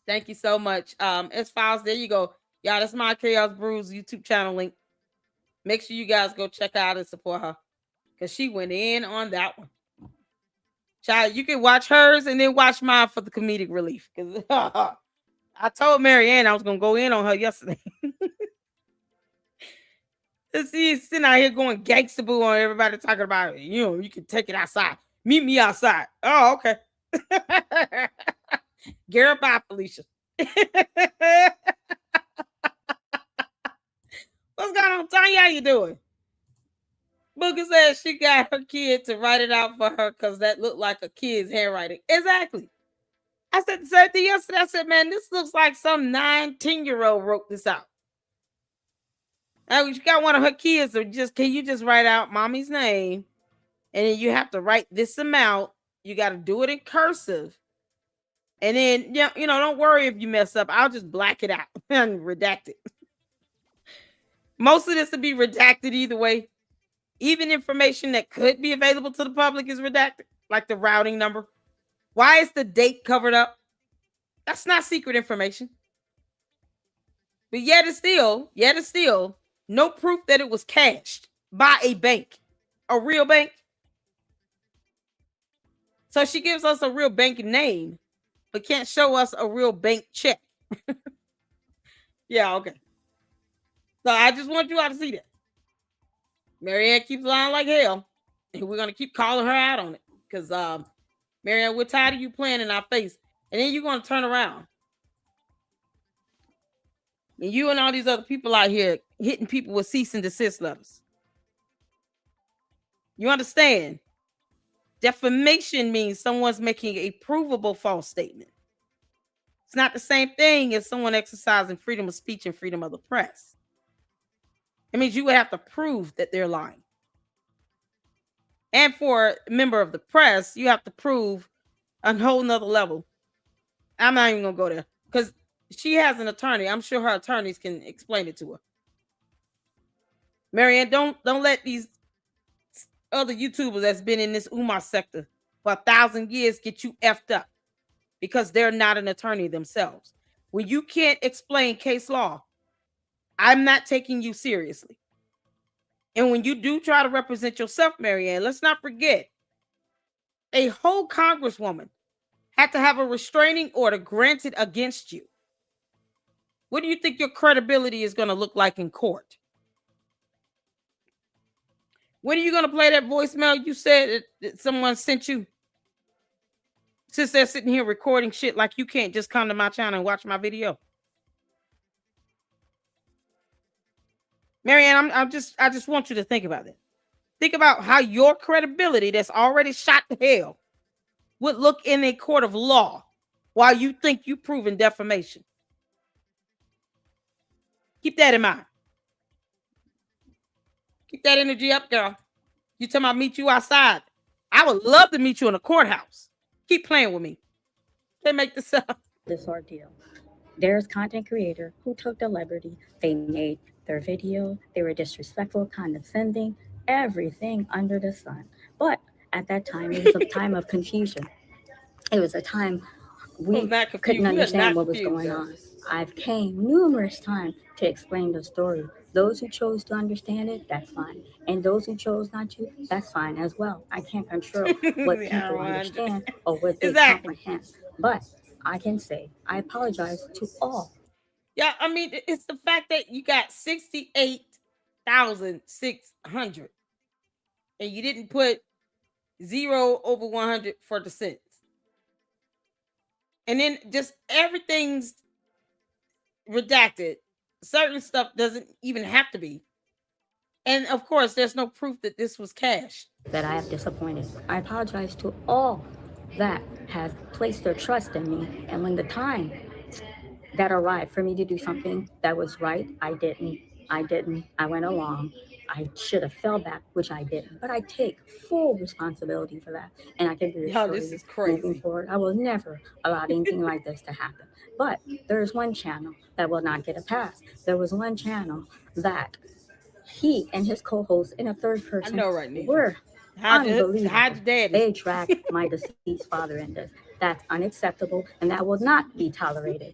Thank you so much. S-Files, there you go. Y'all, that's My Chaos Brews YouTube channel link. Make sure you guys go check out and support her because she went in on that one. Child, you can watch hers and then watch mine for the comedic relief. Because I told Maryanne I was going to go in on her yesterday. She's sitting out here going gangsta boo on everybody talking about, you know, you can take it outside. Meet me outside. Oh, okay. Girl, bye, Felicia. What's going on, Tanya? How you doing? Booker says she got her kid to write it out for her because that looked like a kid's handwriting. Exactly. I said the same thing yesterday. I said, man, this looks like some 9-10-year-old wrote this out. Now, she got one of her kids to can you just write out mommy's name? And then you have to write this amount. You got to do it in cursive. And then, you know, don't worry if you mess up. I'll just black it out and redact it. Most of this will be redacted either way. Even information that could be available to the public is redacted, like the routing number. Why is the date covered up? That's not secret information. But yet it's still no proof that it was cashed by a bank. a real bank? So she gives us a real bank name, but can't show us a real bank check. Yeah, okay. So I just want you all to see that. Maryanne keeps lying like hell, and we're gonna keep calling her out on it because Maryanne, we're tired of you playing in our face, and then you're gonna turn around, and you and all these other people out here hitting people with cease and desist letters. You understand? Defamation means someone's making a provable false statement. It's not the same thing as someone exercising freedom of speech and freedom of the press. It means you would have to prove that they're lying. And for a member of the press, you have to prove a whole nother level. I'm not even gonna go there because she has an attorney. I'm sure her attorneys can explain it to her. Maryanne, don't let these other YouTubers that's been in this Umar sector for 1,000 years get you effed up because they're not an attorney themselves. When you can't explain case law, I'm not taking you seriously. And when you do try to represent yourself, Maryanne, let's not forget a whole congresswoman had to have a restraining order granted against you. What do you think your credibility is going to look like in court? When are you going to play that voicemail you said that someone sent you? Since they're sitting here recording shit like you can't just come to my channel and watch my video. Maryanne, I just want you to think about it. Think about how your credibility that's already shot to hell would look in a court of law while you think you proven defamation. Keep that in mind. Keep that energy up, girl. You tell me I'll meet you outside. I would love to meet you in a courthouse. Keep playing with me. They make this up. This ordeal. There's content creator who took the liberty. They made their video. They were disrespectful, condescending, everything under the sun. But at that time, it was a time of confusion. It was a time we couldn't understand what was going on. I've came numerous times to explain the story. Those who chose to understand it, that's fine. And those who chose not to, that's fine as well. I can't control what people understand or what they comprehend. But I can say I apologize to all. Yeah, I mean, it's the fact that you got 68,600 and you didn't put 0 over 100 for the cents. And then just everything's redacted. Certain stuff doesn't even have to be. And of course, there's no proof that this was cash. That I have disappointed. I apologize to all that have placed their trust in me. And when the time that arrived for me to do something that was right, I didn't. I went along. I should have fell back, which I didn't. But I take full responsibility for that. And I can be assured this is crazy. Moving forward, I will never allow anything like this to happen. But there's one channel that will not get a pass. There was one channel that he and his co-host in a third person were unbelievable. They dragged my deceased father in this. That's unacceptable, and that will not be tolerated.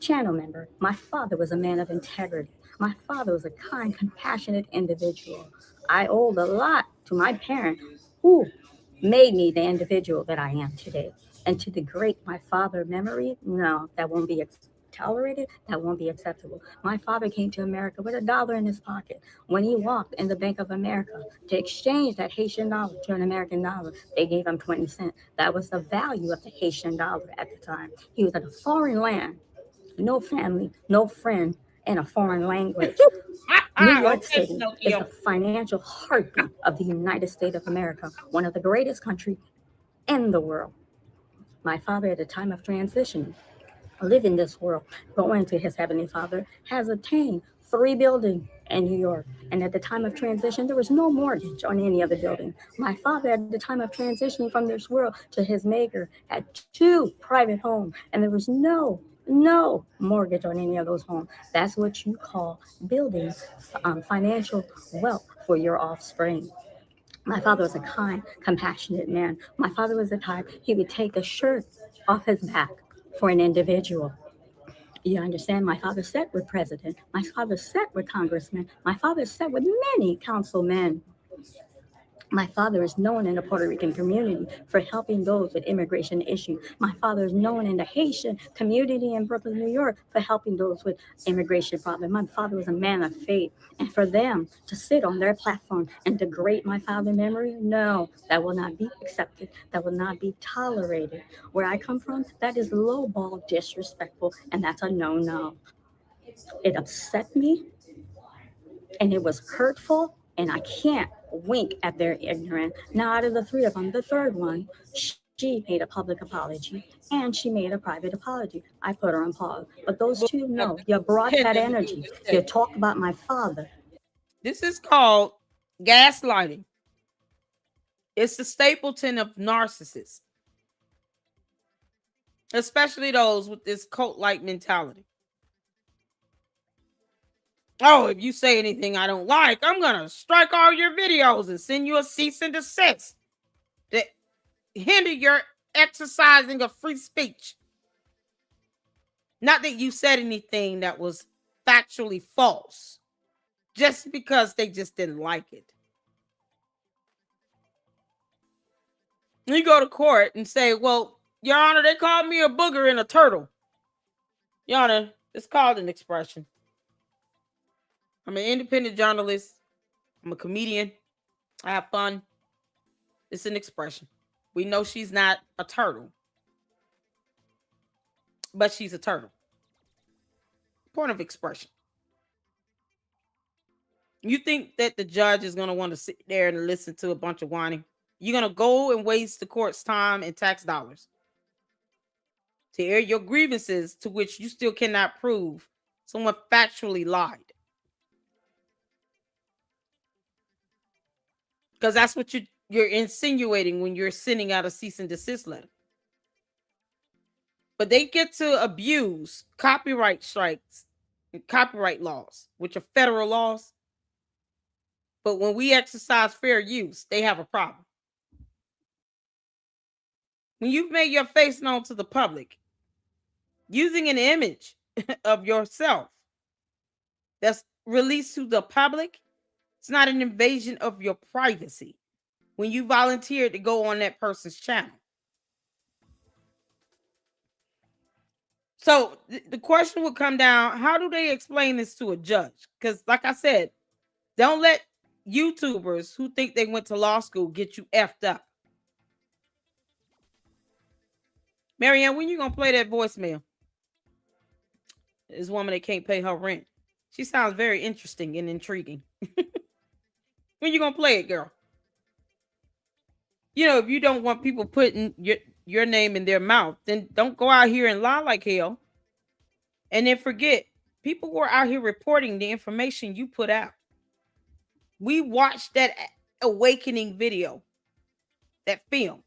Channel member, my father was a man of integrity. My father was a kind, compassionate individual. I owed a lot to my parent who made me the individual that I am today. And to degrade my father's memory, no, that won't be tolerated. That won't be acceptable. My father came to America with $1 in his pocket. When he walked in the Bank of America to exchange that Haitian dollar to an American dollar, they gave him 20 cents. That was the value of the Haitian dollar at the time. He was in a foreign land, no family, no friend, in a foreign language. New York City is the financial heartbeat of the United States of America, one of the greatest countries in the world. My father, at the time of transition, living this world, going to his heavenly father, has attained 3 buildings in New York. And at the time of transition, there was no mortgage on any of the buildings. My father, at the time of transitioning from this world to his maker, had 2 private homes, and there was no mortgage on any of those homes. That's what you call building financial wealth for your offspring. My father was a kind, compassionate man. My father was the type, he would take a shirt off his back for an individual. You understand? My father sat with president. My father sat with congressmen. My father sat with many councilmen. My father is known in the Puerto Rican community for helping those with immigration issues. My father is known in the Haitian community in Brooklyn, New York, for helping those with immigration problems. My father was a man of faith. And for them to sit on their platform and degrade my father's memory, no, that will not be accepted. That will not be tolerated. Where I come from, that is lowball, disrespectful, and that's a no-no. It upset me, and it was hurtful, and I can't wink at their ignorance. Now, out of the three of them, the third one, she made a public apology and she made a private apology. I put her on pause. But those two, no, you brought that energy. You talk about my father. This is called gaslighting. It's the stapleton of narcissists, especially those with this cult-like mentality. Oh, if you say anything I don't like, I'm going to strike all your videos and send you a cease and desist that hinder your exercising of free speech. Not that you said anything that was factually false, just because they just didn't like it. You go to court and say, well, Your Honor, they called me a booger and a turtle. Your Honor, it's called an expression. I'm an independent journalist. I'm a comedian. I have fun. It's an expression. We know she's not a turtle, but she's a turtle. Point of expression. You think that the judge is going to want to sit there and listen to a bunch of whining? You're going to go and waste the court's time and tax dollars to air your grievances to which you still cannot prove someone factually lied. Because that's what you're insinuating when you're sending out a cease and desist letter. But they get to abuse copyright strikes and copyright laws, which are federal laws. But when we exercise fair use, they have a problem. When you've made your face known to the public, using an image of yourself that's released to the public, it's not an invasion of your privacy when you volunteered to go on that person's channel. So the question would come down, how do they explain this to a judge? Because like I said, don't let YouTubers who think they went to law school get you effed up. Maryanne, when you going to play that voicemail? This woman that can't pay her rent. She sounds very interesting and intriguing. When you going to play it, girl? You know, if you don't want people putting your name in their mouth, then don't go out here and lie like hell. And then forget, people were out here reporting the information you put out. We watched that awakening video, that film.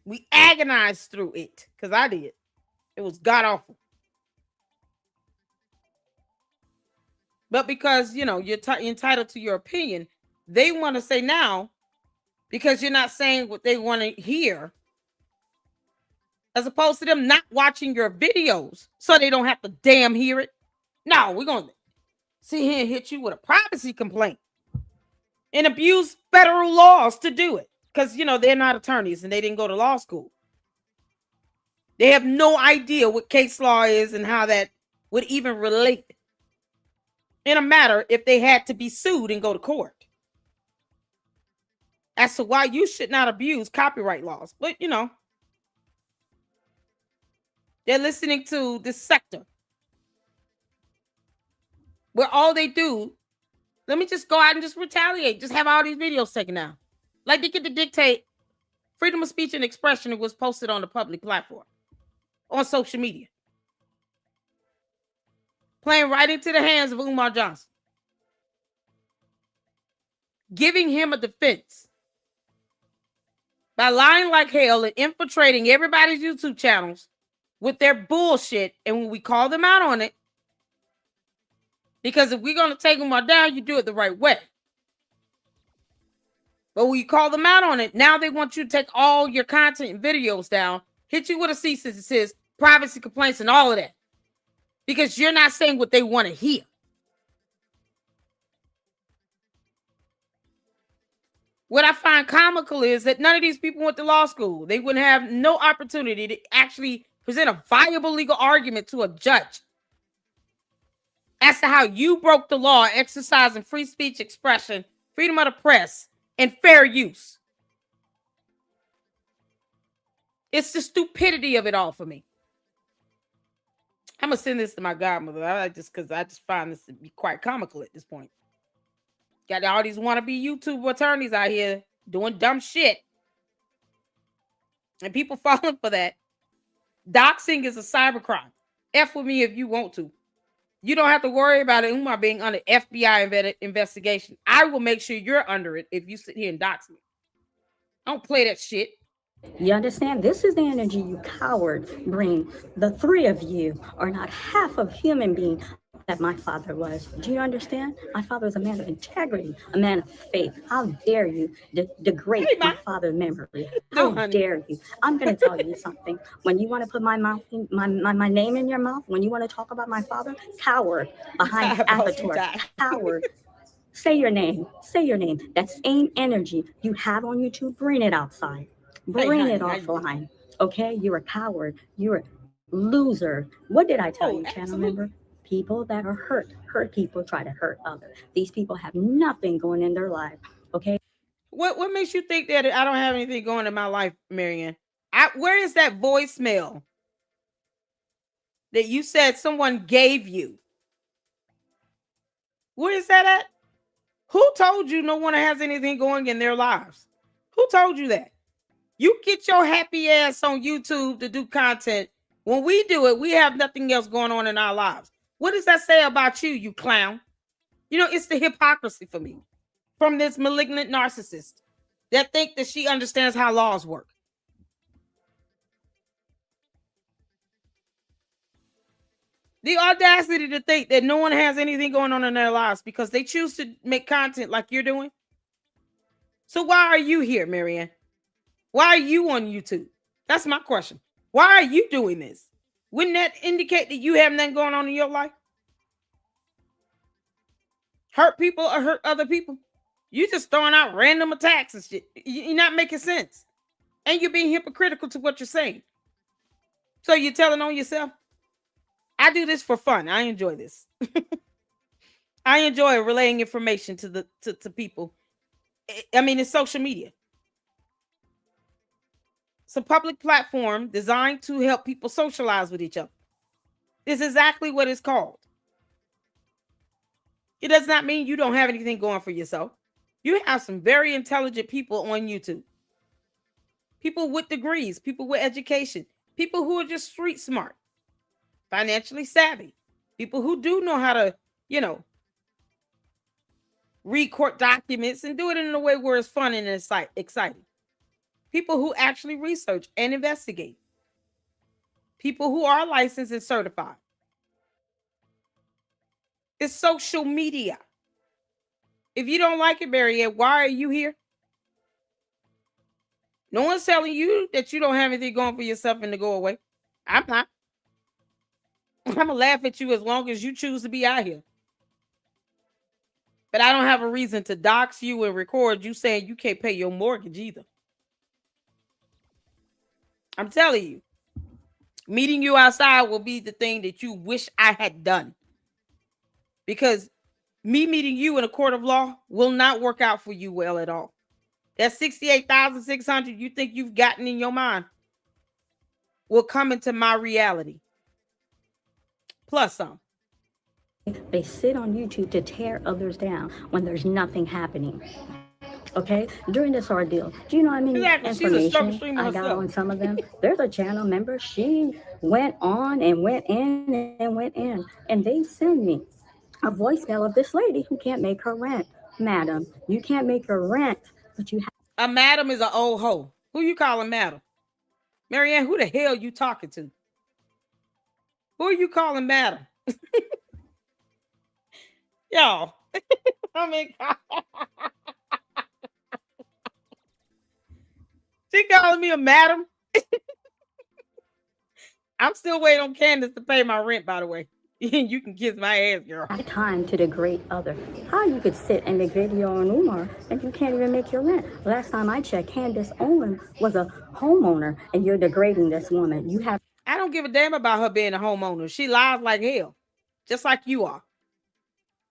We agonized through it, because I did. It was god-awful. But because, you know, you're entitled to your opinion, they want to say now, because you're not saying what they want to hear, as opposed to them not watching your videos so they don't have to damn hear it. No, we're going to sit here and hit you with a privacy complaint and abuse federal laws to do it. Because, you know, they're not attorneys and they didn't go to law school. They have no idea what case law is and how that would even relate in a matter if they had to be sued and go to court. As to why you should not abuse copyright laws. But, you know, they're listening to this sector where all they do, let me just go out and just retaliate. Just have all these videos taken down. Like they get to dictate freedom of speech and expression. It was posted on the public platform, on social media. Playing right into the hands of Umar Johnson. Giving him a defense. By lying like hell and infiltrating everybody's YouTube channels with their bullshit. And when we call them out on it, because if we're going to take them all down, you do it the right way. But when you call them out on it, now they want you to take all your content and videos down, hit you with a cease and desist, privacy complaints, and all of that. Because you're not saying what they want to hear. What I find comical is that none of these people went to law school. They wouldn't have no opportunity to actually present a viable legal argument to a judge as to how you broke the law exercising free speech expression, freedom of the press, and fair use. It's the stupidity of it all for me. I'm gonna send this to my godmother. Because I just find this to be quite comical at this point. Got all these wannabe YouTube attorneys out here doing dumb shit, and people falling for that. Doxing is a cybercrime. F with me if you want to. You don't have to worry about it, Umar, being under FBI investigation. I will make sure you're under it if you sit here and dox me. Don't play that shit. You understand? This is the energy you cowards bring. The three of you are not half of human being that my father was. Do you understand? My father was a man of integrity, a man of faith. How dare you degrade my father's memory? How dare you? I'm going to tell you something. When you want to put my name in your mouth, when you want to talk about my father, coward behind avatar, coward. Say your name. Say your name. That same energy you have on YouTube, bring it outside. Bring it offline. Okay? You're a coward. You're a loser. What did I tell you, channel member? People that are hurt people try to hurt others. These people have nothing going in their life. Okay? What makes you think that I don't have anything going in my life, Maryanne? Where is that voicemail that you said someone gave you? Where is that at? Who told you no one has anything going in their lives? Who told you that? You get your happy ass on YouTube to do content. When we do it, we have nothing else going on in our lives. What does that say about you, you clown? You know, it's the hypocrisy for me from this malignant narcissist that think that she understands how laws work. The audacity to think that no one has anything going on in their lives because they choose to make content like you're doing. So why are you here, Maryanne? Why are you on YouTube? That's my question. Why are you doing this? Wouldn't that indicate that you have nothing going on in your life? Hurt people or hurt other people? You just throwing out random attacks and shit. You're not making sense. And you're being hypocritical to what you're saying. So you're telling on yourself? I do this for fun. I enjoy this. I enjoy relaying information to people. I mean, it's social media. It's a public platform designed to help people socialize with each other. It's exactly what it's called. It does not mean you don't have anything going for yourself. You have some very intelligent people on YouTube. People with degrees, people with education, people who are just street smart, financially savvy, people who do know how to, read court documents and do it in a way where it's fun and exciting. People who actually research and investigate. People who are licensed and certified. It's social media. If you don't like it, Maryanne, why are you here? No one's telling you that you don't have anything going for yourself and to go away. I'm not. I'm going to laugh at you as long as you choose to be out here. But I don't have a reason to dox you and record you saying you can't pay your mortgage either. I'm telling you, meeting you outside will be the thing that you wish I had done. Because me meeting you in a court of law will not work out for you well at all. That $68,600 you think you've gotten in your mind will come into my reality. Plus some. They sit on YouTube to tear others down when there's nothing happening. Okay, during this ordeal, do you know how many information I got on some of them? There's a channel member, she went on and went in and went in, and they send me a voicemail of this lady who can't make her rent. Madam, you can't make your rent, but you have. A madam is an old hoe. Who you calling madam? Maryanne, who the hell you talking to? Who are you calling madam? Y'all. I mean, she calling me a madam. I'm still waiting on Candace to pay my rent, by the way. You can kiss my ass, girl. Time to degrade others. How you could sit and make video on Umar and you can't even make your rent? Last time I checked, Candace Owens was a homeowner and you're degrading this woman. You have I don't give a damn about her being a homeowner. She lies like hell, just like you are.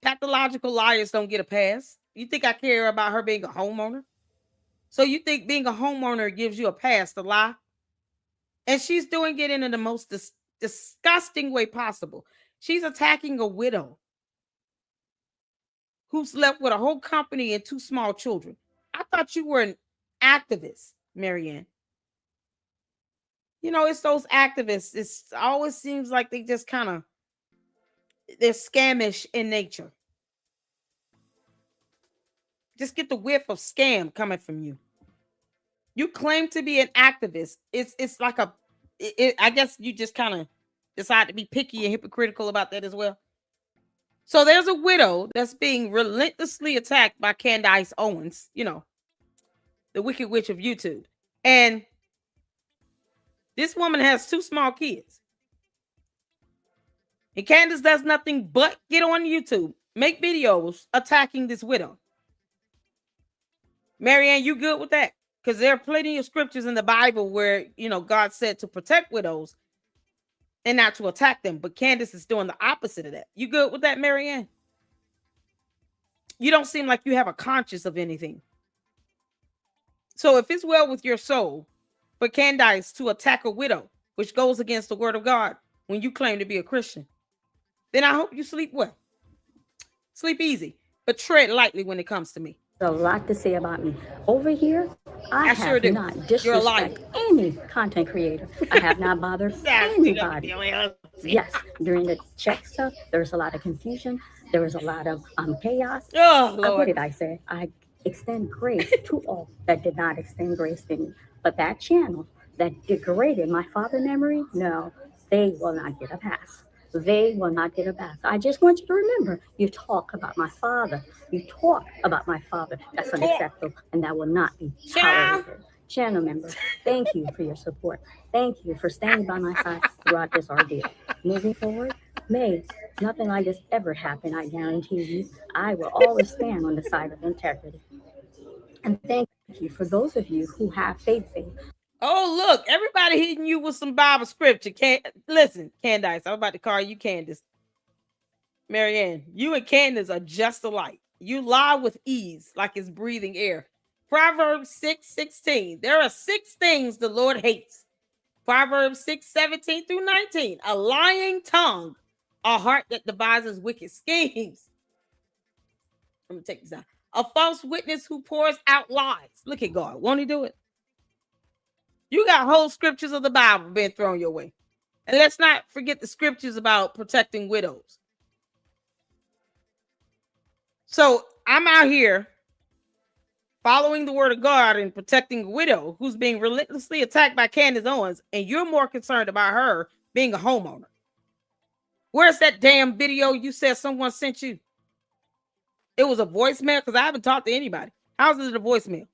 Pathological liars don't get a pass. You think I care about her being a homeowner? So you think being a homeowner gives you a pass to lie? And she's doing it in the most disgusting way possible. She's attacking a widow who's left with a whole company and 2 small children. I thought you were an activist, Maryanne. You know, it's those activists. It always seems like they just kind of, they're scamish in nature. Just get the whiff of scam coming from you. You claim to be an activist. It's like I guess you just kind of decide to be picky and hypocritical about that as well. So there's a widow that's being relentlessly attacked by Candace Owens, you know, the Wicked Witch of YouTube. And this woman has 2 small kids. And Candace does nothing but get on YouTube, make videos attacking this widow. Maryanne, you good with that? Because there are plenty of scriptures in the Bible where, you know, God said to protect widows and not to attack them. But Candace is doing the opposite of that. You good with that, Maryanne? You don't seem like you have a conscience of anything. So if it's well with your soul for Candace to attack a widow, which goes against the word of God when you claim to be a Christian, then I hope you sleep well. Sleep easy, but tread lightly when it comes to me. a lot to say about me. Over here, I have sure do. not You're a liar. disrespect any content creator. I have not bothered anybody. Yes, during the check stuff, there was a lot of confusion. There was a lot of chaos. Oh, What Lord. did I say? I extend grace to all that did not extend grace to me. But that channel that degraded my father memory, no, they will not get a pass. They will not get a pass. I just want you to remember, you talk about my father. You talk about my father. That's unacceptable, and that will not be tolerated. Channel members, thank you for your support. Thank you for standing by my side throughout this ordeal. Moving forward, may nothing like this ever happen. I guarantee you, I will always stand on the side of integrity. And thank you for those of you who have faith in me. Oh, look, everybody hitting you with some Bible scripture. Listen, Candace, I'm about to call you Candace. Maryanne, you and Candace are just alike. You lie with ease, like it's breathing air. Proverbs 6:16. There are 6 things the Lord hates. Proverbs 6:17 through 19. A lying tongue, a heart that devises wicked schemes. I'm gonna take this out. A false witness who pours out lies. Look at God. Won't he do it? You got whole scriptures of the Bible being thrown your way. And let's not forget the scriptures about protecting widows. So I'm out here following the word of God and protecting a widow who's being relentlessly attacked by Candace Owens, and you're more concerned about her being a homeowner. Where's that damn video you said someone sent you? It was a voicemail, because I haven't talked to anybody. How's it a voicemail?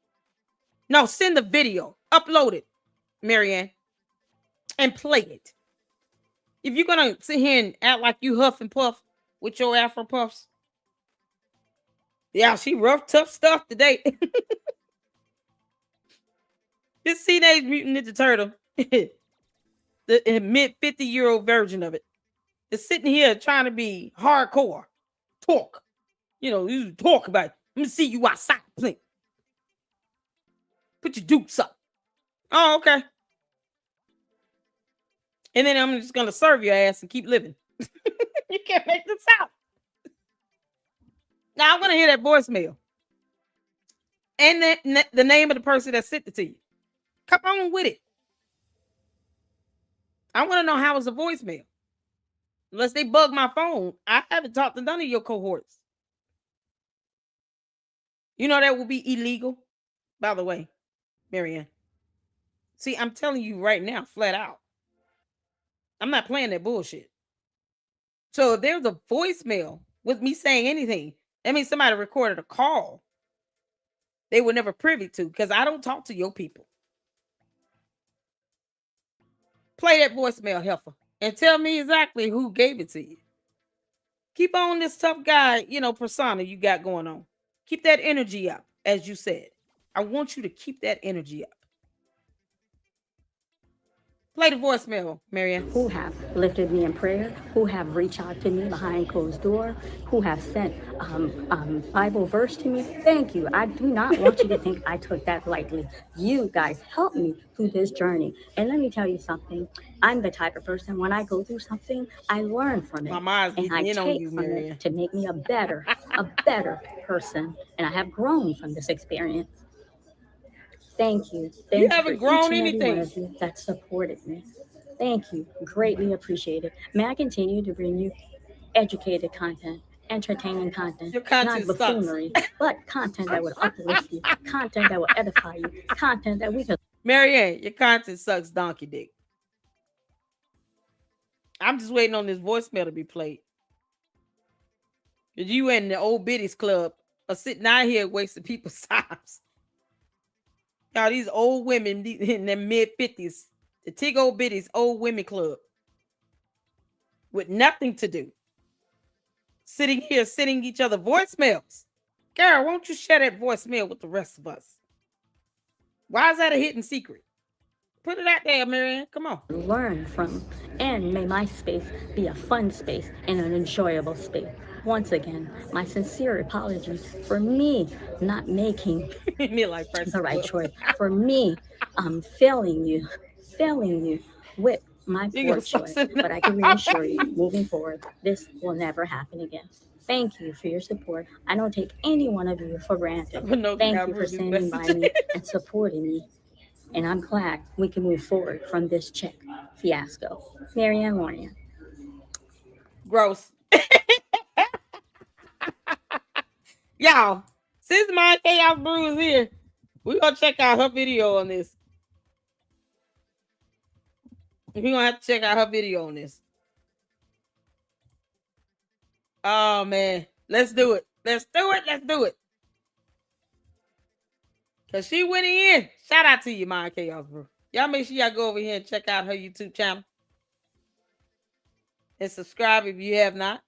No, send the video. Upload it, Maryanne, and play it. If you're going to sit here and act like you huff and puff with your Afro puffs, yeah, she rough, tough stuff today. This Teenage Mutant Ninja Turtle, the mid 50-year-old version of it, is sitting here trying to be hardcore. Talk. You know, you talk about it. Let me see you outside, Plink. Put your dukes up. Oh, okay. And then I'm just going to serve your ass and keep living. You can't make this out. Now, I want to hear that voicemail. And the name of the person that sent it to you. Come on with it. I want to know how it's a voicemail. Unless they bug my phone, I haven't talked to none of your cohorts. You know that will be illegal, by the way, Maryanne. See, I'm telling you right now, flat out. I'm not playing that bullshit. So if there's a voicemail with me saying anything, that means somebody recorded a call they were never privy to, because I don't talk to your people. Play that voicemail, heifer, and tell me exactly who gave it to you. Keep on this tough guy, persona you got going on. Keep that energy up, as you said. I want you to keep that energy up. Play the voicemail, Maryanne. Who have lifted me in prayer, who have reached out to me behind closed door, who have sent Bible verse to me. Thank you. I do not want you to think I took that lightly. You guys helped me through this journey. And let me tell you something. I'm the type of person, when I go through something, I learn from it. Mama's And I getting in on take you, from Maryanne. it to make me a better person. And I have grown from this experience. Thank you. Thank you haven't for grown each and every one anything. of you that supported me. Thank you. Greatly appreciated. May I continue to bring you educated content, entertaining content, Your content not buffoonery, but content that would uplift you, content that will edify you, content that we could. Maryanne, your content sucks donkey dick. I'm just waiting on this voicemail to be played. Cause you and the old biddies club are sitting out here wasting people's times. Y'all, these old women in their mid-50s, the Tig Old Biddies old women club, with nothing to do. Sitting here, sending each other voicemails. Girl, won't you share that voicemail with the rest of us? Why is that a hidden secret? Put it out there, Maryanne. Come on. Learn from, and may my space be a fun space and an enjoyable space. Once again, my sincere apologies for me not making the right choice, for me failing you with my poor choice. But I can reassure you, moving forward, this will never happen again. Thank you for your support. I don't take any one of you for granted. Thank you for standing by me and supporting me. And I'm glad we can move forward from this check fiasco. Maryanne. Gross. Y'all, since my Chaos Brew is here, we're going to check out her video on this. We're going to have to check out her video on this. Oh, man. Let's do it. Let's do it. Because she went in. Shout out to you, my Chaos Brew. Y'all make sure y'all go over here and check out her YouTube channel. And subscribe if you have not.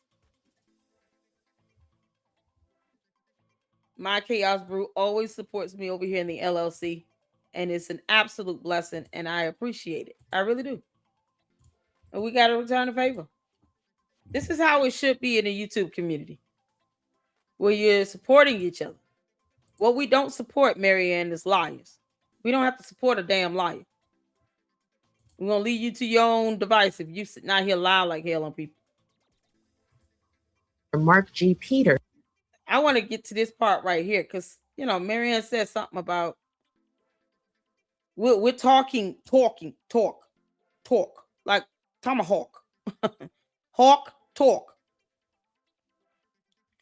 My Chaos Brew always supports me over here in the LLC. And it's an absolute blessing. And I appreciate it. I really do. And we got to return the favor. This is how it should be in the YouTube community. Where you're supporting each other. What we don't support, Maryanne, is liars. We don't have to support a damn liar. We're going to leave you to your own device if you sitting out here lying like hell on people. Mark G. Peter. I want to get to this part right here because, Maryanne said something about we're talking, like tomahawk. Hawk talk.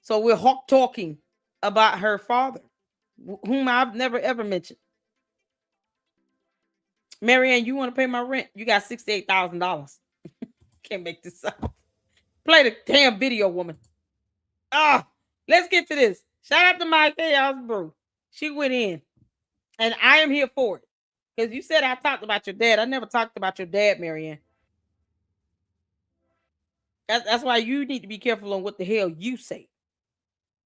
So we're hawk talking about her father, whom I've never ever mentioned. Maryanne, you want to pay my rent? You got $68,000. Can't make this up. Play the damn video, woman. Let's get to this. Shout out to my Chaos Brew. She went in. And I am here for it. Because you said I talked about your dad. I never talked about your dad, Maryanne. That's why you need to be careful on what the hell you say.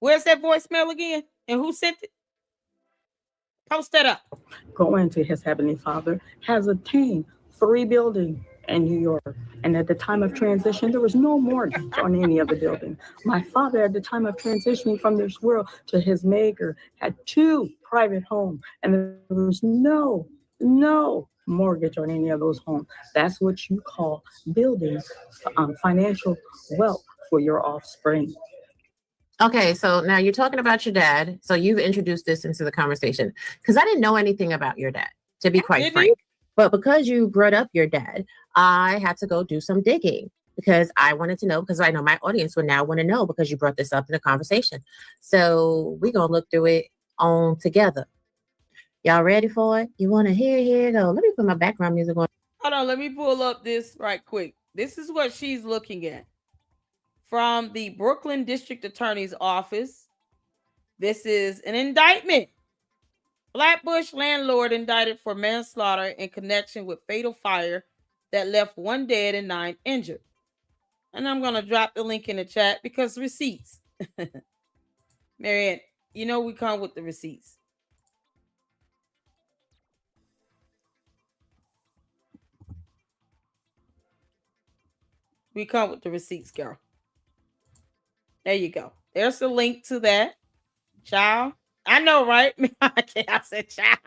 Where's that voicemail again? And who sent it? Post that up. Going to his Heavenly Father has obtained 3 buildings in New York. And at the time of transition, there was no mortgage on any of the buildings. My father, at the time of transitioning from this world to his maker, had 2 private homes. And there was no mortgage on any of those homes. That's what you call building financial wealth for your offspring. Okay, so now you're talking about your dad. So you've introduced this into the conversation because I didn't know anything about your dad, to be quite frank. But because you brought up your dad, I had to go do some digging because I wanted to know, because I know my audience would now want to know because you brought this up in the conversation. So we're going to look through it on together. Y'all ready for it? You want to hear? Here it go. Let me put my background music on. Hold on, let me pull up this right quick. This is what she's looking at. From the Brooklyn District Attorney's Office. This is an indictment. Flatbush landlord indicted for manslaughter in connection with fatal fire that left 1 dead and 9 injured. And I'm going to drop the link in the chat because receipts. Maryanne, you know we come with the receipts. We come with the receipts, girl. There you go. There's the link to that. Child. I know, right? I said child.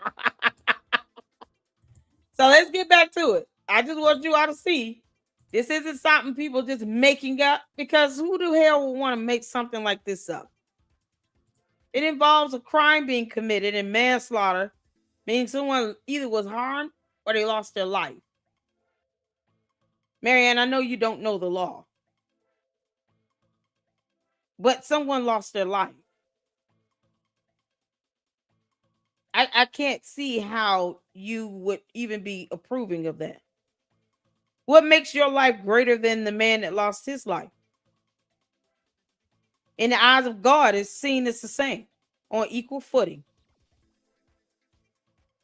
So let's get back to it. I just want you all to see this isn't something people just making up, because who the hell would want to make something like this up? It involves a crime being committed, and manslaughter, meaning someone either was harmed or they lost their life. Maryanne, I know you don't know the law, but someone lost their life. I can't see how you would even be approving of that. What makes your life greater than the man that lost his life? In the eyes of God, it's seen as the same, on equal footing.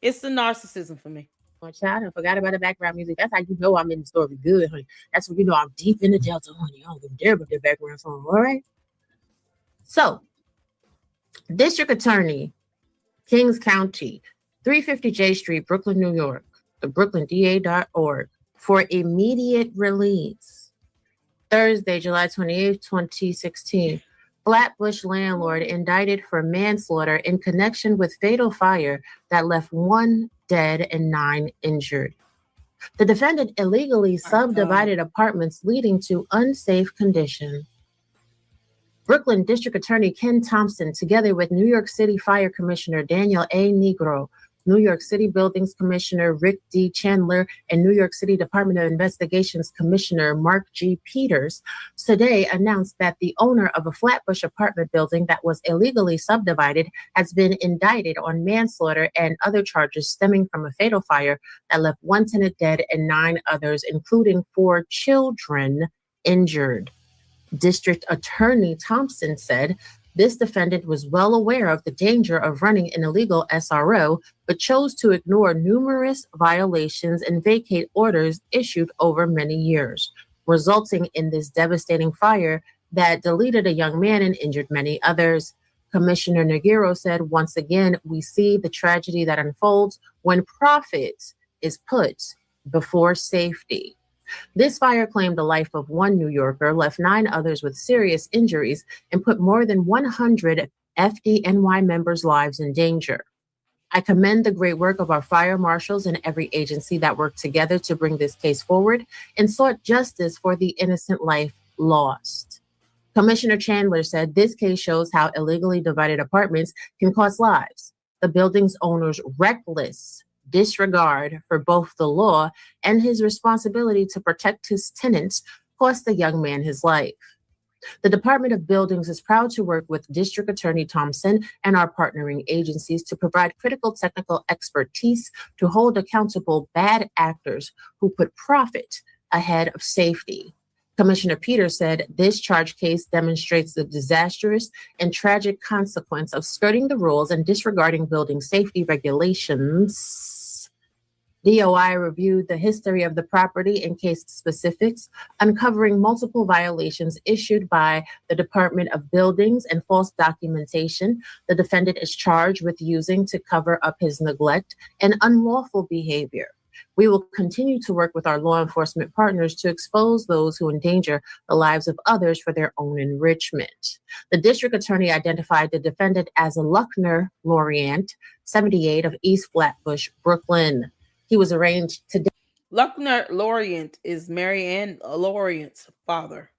It's the narcissism for me. My child, I forgot about the background music. That's how you know I'm in the story good, honey. That's when you know I'm deep in the Delta, honey. I don't give a damn about the background song, all right? So, District Attorney, Kings County, 350 J Street, Brooklyn, New York, the brooklynda.org, for immediate release. Thursday, July 28, 2016. Flatbush landlord indicted for manslaughter in connection with fatal fire that left 1 dead and 9 injured. The defendant illegally subdivided apartments, leading to unsafe conditions. Brooklyn District Attorney Ken Thompson, together with New York City Fire Commissioner Daniel A. Negro, New York City Buildings Commissioner Rick D. Chandler, and New York City Department of Investigations Commissioner Mark G. Peters, today announced that the owner of a Flatbush apartment building that was illegally subdivided has been indicted on manslaughter and other charges stemming from a fatal fire that left 1 tenant dead and 9 others, including 4 children, injured. District Attorney Thompson said this defendant was well aware of the danger of running an illegal SRO, but chose to ignore numerous violations and vacate orders issued over many years, resulting in this devastating fire that deleted a young man and injured many others. Commissioner Negro said, once again, we see the tragedy that unfolds when profit is put before safety. This fire claimed the life of 1 New Yorker, left 9 others with serious injuries, and put more than 100 FDNY members' lives in danger. I commend the great work of our fire marshals and every agency that worked together to bring this case forward and sought justice for the innocent life lost. Commissioner Chandler said this case shows how illegally divided apartments can cost lives. The building's owner's reckless disregard for both the law and his responsibility to protect his tenants cost the young man his life. The Department of Buildings is proud to work with District Attorney Thompson and our partnering agencies to provide critical technical expertise to hold accountable bad actors who put profit ahead of safety. Commissioner Peters said this charge case demonstrates the disastrous and tragic consequence of skirting the rules and disregarding building safety regulations. DOI reviewed the history of the property and case specifics, uncovering multiple violations issued by the Department of Buildings and false documentation the defendant is charged with using to cover up his neglect and unlawful behavior. We will continue to work with our law enforcement partners to expose those who endanger the lives of others for their own enrichment. The district attorney identified the defendant as Luckner Lorient, 78, of East Flatbush, Brooklyn. He was arraigned today. Luckner Lorient is Maryanne Lorient's father.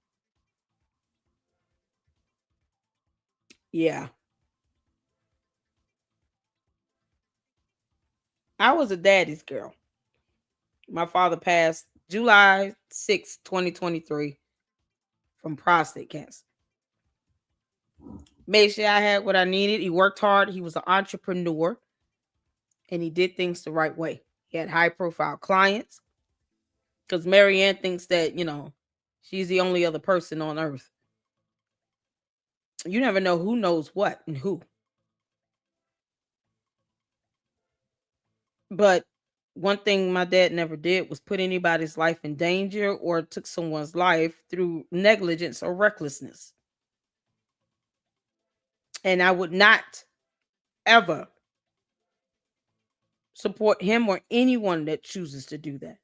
Yeah. I was a daddy's girl. My father passed July 6, 2023 from prostate cancer. Made sure I had what I needed. He worked hard. He was an entrepreneur. And he did things the right way. He had high profile clients. Because Maryanne thinks that, she's the only other person on earth. You never know who knows what and who. But one thing my dad never did was put anybody's life in danger or took someone's life through negligence or recklessness. And I would not ever support him or anyone that chooses to do that.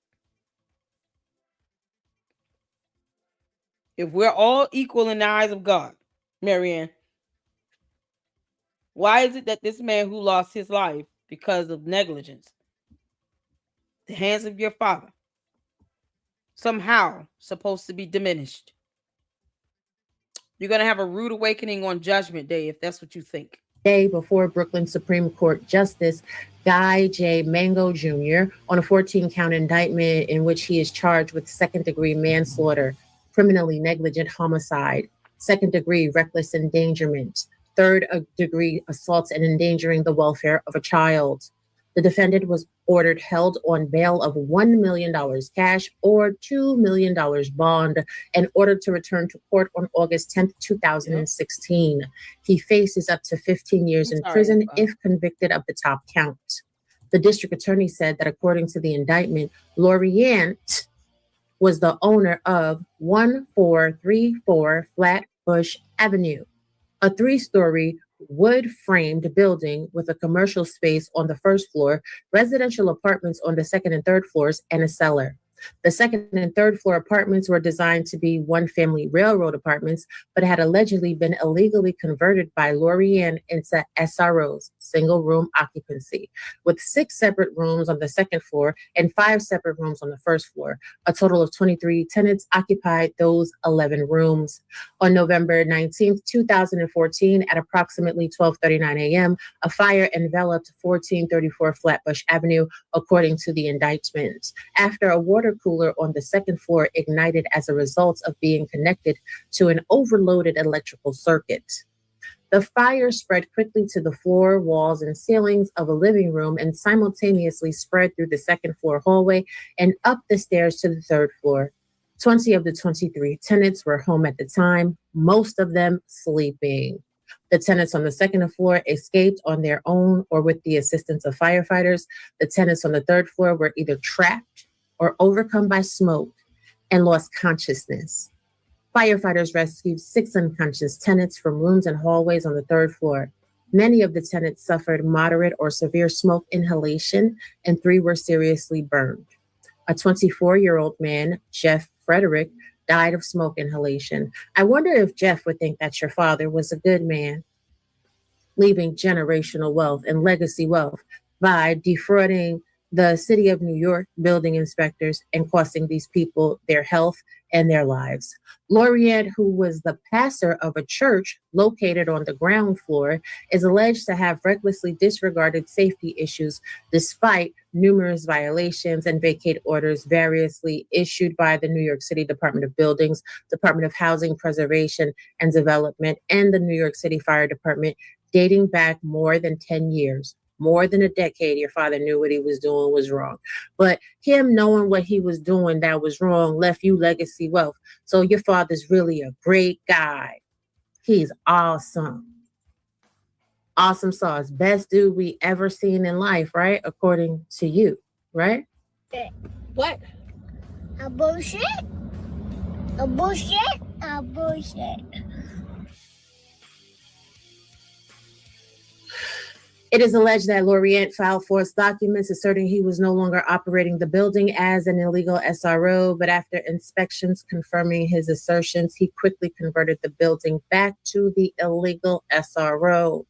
If we're all equal in the eyes of God, Maryanne, why is it that this man who lost his life because of negligence, the hands of your father, somehow supposed to be diminished? You're going to have a rude awakening on Judgment Day if that's what you think. Day before Brooklyn Supreme Court Justice Guy J. Mango Jr. on a 14-count indictment in which he is charged with second-degree manslaughter, criminally negligent homicide, second-degree reckless endangerment, third-degree assault and endangering the welfare of a child. The defendant was ordered held on bail of $1 million cash or $2 million bond and ordered to return to court on August 10th, 2016. He faces up to 15 years in prison if convicted of the top count. The district attorney said that according to the indictment, Maryanne was the owner of 1434 Flatbush Avenue, a 3-story wood-framed building with a commercial space on the first floor, residential apartments on the second and third floors, and a cellar. The second and third floor apartments were designed to be one-family railroad apartments, but had allegedly been illegally converted by Maryanne into SROs, single-room occupancy, with 6 separate rooms on the second floor and 5 separate rooms on the first floor. A total of 23 tenants occupied those 11 rooms. On November 19th, 2014, at approximately 12:39 a.m., a fire enveloped 1434 Flatbush Avenue, according to the indictment. After a water cooler on the second floor ignited as a result of being connected to an overloaded electrical circuit. The fire spread quickly to the floor, walls, and ceilings of a living room and simultaneously spread through the second floor hallway and up the stairs to the third floor. 20 of the 23 tenants were home at the time, most of them sleeping. The tenants on the second floor escaped on their own or with the assistance of firefighters. The tenants on the third floor were either trapped or overcome by smoke and lost consciousness. Firefighters rescued 6 unconscious tenants from rooms and hallways on the third floor. Many of the tenants suffered moderate or severe smoke inhalation, and 3 were seriously burned. A 24-year-old man, Jeff Frederick, died of smoke inhalation. I wonder if Jeff would think that your father was a good man, leaving generational wealth and legacy wealth by defrauding the city of New York building inspectors and costing these people their health and their lives. Maryanne, who was the pastor of a church located on the ground floor, is alleged to have recklessly disregarded safety issues despite numerous violations and vacate orders variously issued by the New York City Department of Buildings, Department of Housing Preservation and Development, and the New York City Fire Department dating back more than 10 years. More than a decade. Your father knew what he was doing was wrong. But him knowing what he was doing that was wrong left you legacy wealth. So your father's really a great guy. He's awesome. Awesome sauce. Best dude we ever seen in life, right? According to you, right? What? A bullshit? A bullshit? A bullshit. It is alleged that Maryanne filed false documents asserting he was no longer operating the building as an illegal SRO, but after inspections confirming his assertions, he quickly converted the building back to the illegal SRO.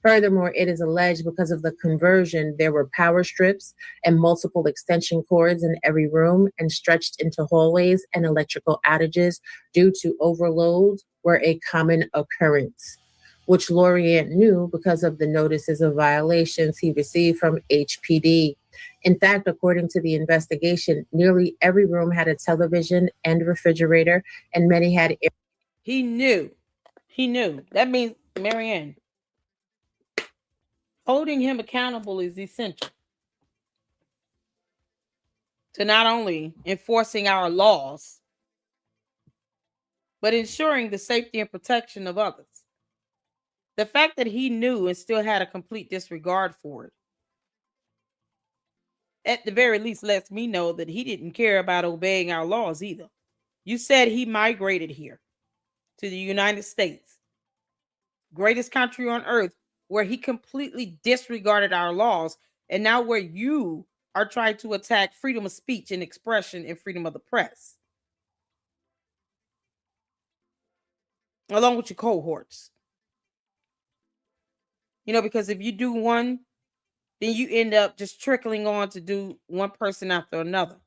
Furthermore, it is alleged because of the conversion, there were power strips and multiple extension cords in every room and stretched into hallways, and electrical outages due to overloads were a common occurrence, which Maryanne knew because of the notices of violations he received from HPD. In fact, according to the investigation, nearly every room had a television and refrigerator, and many had air. He knew. He knew. That means, Maryanne, holding him accountable is essential to not only enforcing our laws, but ensuring the safety and protection of others. The fact that he knew and still had a complete disregard for it at the very least lets me know that he didn't care about obeying our laws either. You said he migrated here to the United States, greatest country on earth, where he completely disregarded our laws, and now where you are trying to attack freedom of speech and expression and freedom of the press, along with your cohorts. You know, because if you do one, then you end up just trickling on to do one person after another.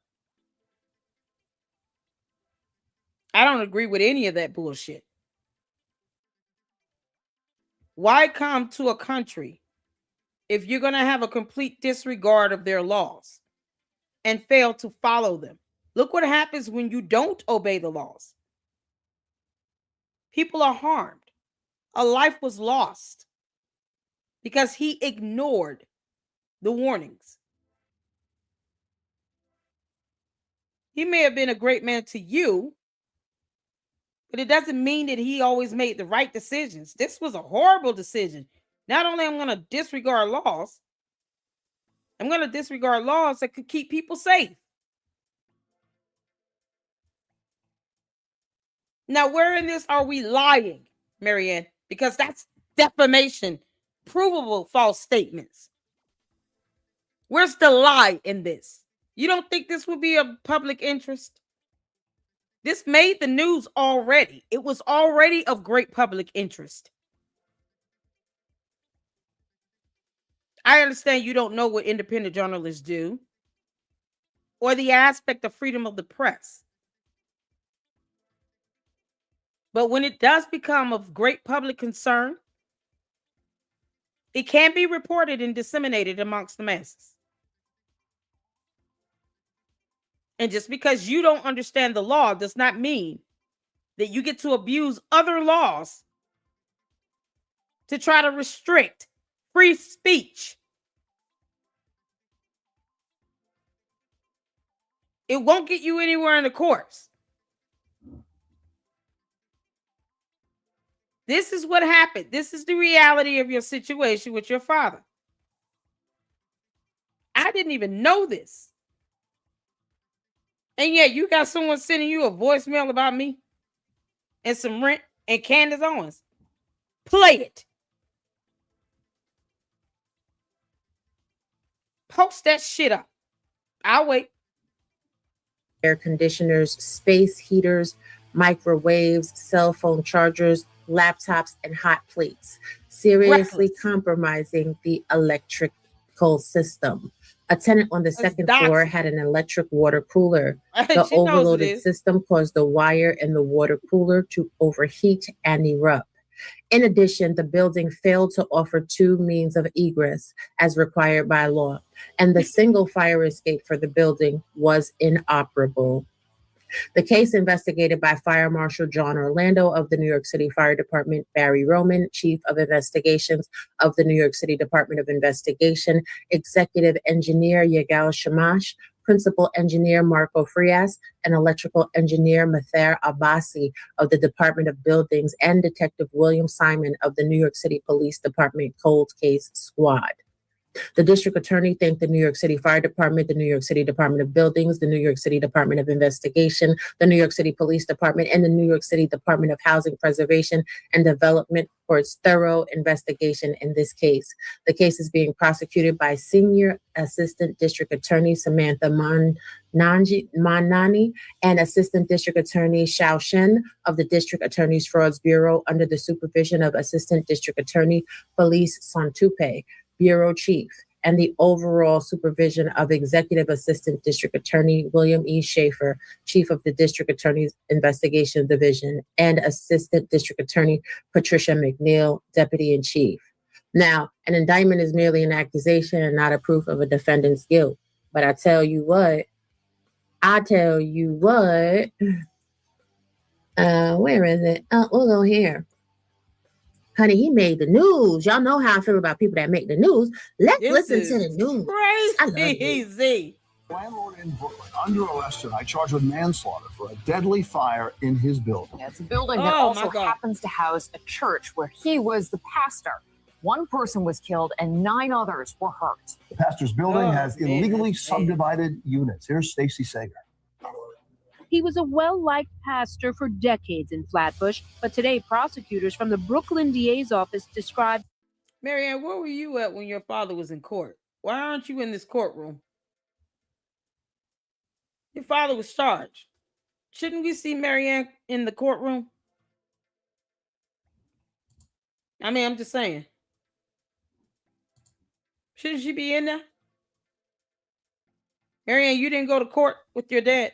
I don't agree with any of that bullshit. Why come to a country if you're going to have a complete disregard of their laws and fail to follow them? Look what happens when you don't obey the laws. People are harmed. A life was lost because he ignored the warnings. He may have been a great man to you, but it doesn't mean that he always made the right decisions. This was a horrible decision. Not only am I going to disregard laws, I'm going to disregard laws that could keep people safe. Now, where in this are we lying, Maryanne? Because that's defamation, provable false statements. Where's the lie in this? You don't think this would be of public interest? This made the news already. It was already of great public interest. I understand you don't know what independent journalists do or the aspect of freedom of the press. But when it does become of great public concern, it can be reported and disseminated amongst the masses. And just because you don't understand the law does not mean that you get to abuse other laws to try to restrict free speech. It won't get you anywhere in the courts. This is what happened. This is the reality of your situation with your father. I didn't even know this. And yet you got someone sending you a voicemail about me and some rent and Candace Owens. Play it. Post that shit up. I'll wait. Air conditioners, space heaters, microwaves, cell phone chargers, laptops, and hot plates, seriously compromising the electrical system. A tenant on the second floor had an electric water cooler. The overloaded system caused the wire in the water cooler to overheat and erupt. In addition, the building failed to offer 2 means of egress as required by law, and the single fire escape for the building was inoperable. The case, investigated by Fire Marshal John Orlando of the New York City Fire Department, Barry Roman, Chief of Investigations of the New York City Department of Investigation, Executive Engineer Yigal Shamash, Principal Engineer Marco Frias, and Electrical Engineer Mather Abbasi of the Department of Buildings, and Detective William Simon of the New York City Police Department Cold Case Squad. The district attorney thanked the New York City Fire Department, the New York City Department of Buildings, the New York City Department of Investigation, the New York City Police Department, and the New York City Department of Housing Preservation and Development for its thorough investigation in this case. The case is being prosecuted by Senior Assistant District Attorney Samantha Manani and Assistant District Attorney Xiao Shen of the District Attorney's Frauds Bureau under the supervision of Assistant District Attorney Felice Santupe, Bureau Chief, and the overall supervision of Executive Assistant District Attorney William E. Schaefer, Chief of the District Attorney's Investigation Division, and Assistant District Attorney Patricia McNeil, Deputy in Chief. Now, an indictment is merely an accusation and not a proof of a defendant's guilt. But I tell you what, where is it? We'll go here. Honey, he made the news. Y'all know how I feel about people that make the news. Let's listen to the news. Crazy. Landlord in Brooklyn under arrest tonight, charged with manslaughter for a deadly fire in his building. Yeah, it's a building that also happens to house a church where he was the pastor. 1 person was killed and 9 others were hurt. The pastor's building has illegally subdivided units. Here's Stacy Sager. He was a well-liked pastor for decades in Flatbush, but today prosecutors from the Brooklyn DA's office described... Maryanne, where were you at when your father was in court? Why aren't you in this courtroom? Your father was charged. Shouldn't we see Maryanne in the courtroom? I mean, I'm just saying. Shouldn't she be in there? Maryanne, you didn't go to court with your dad.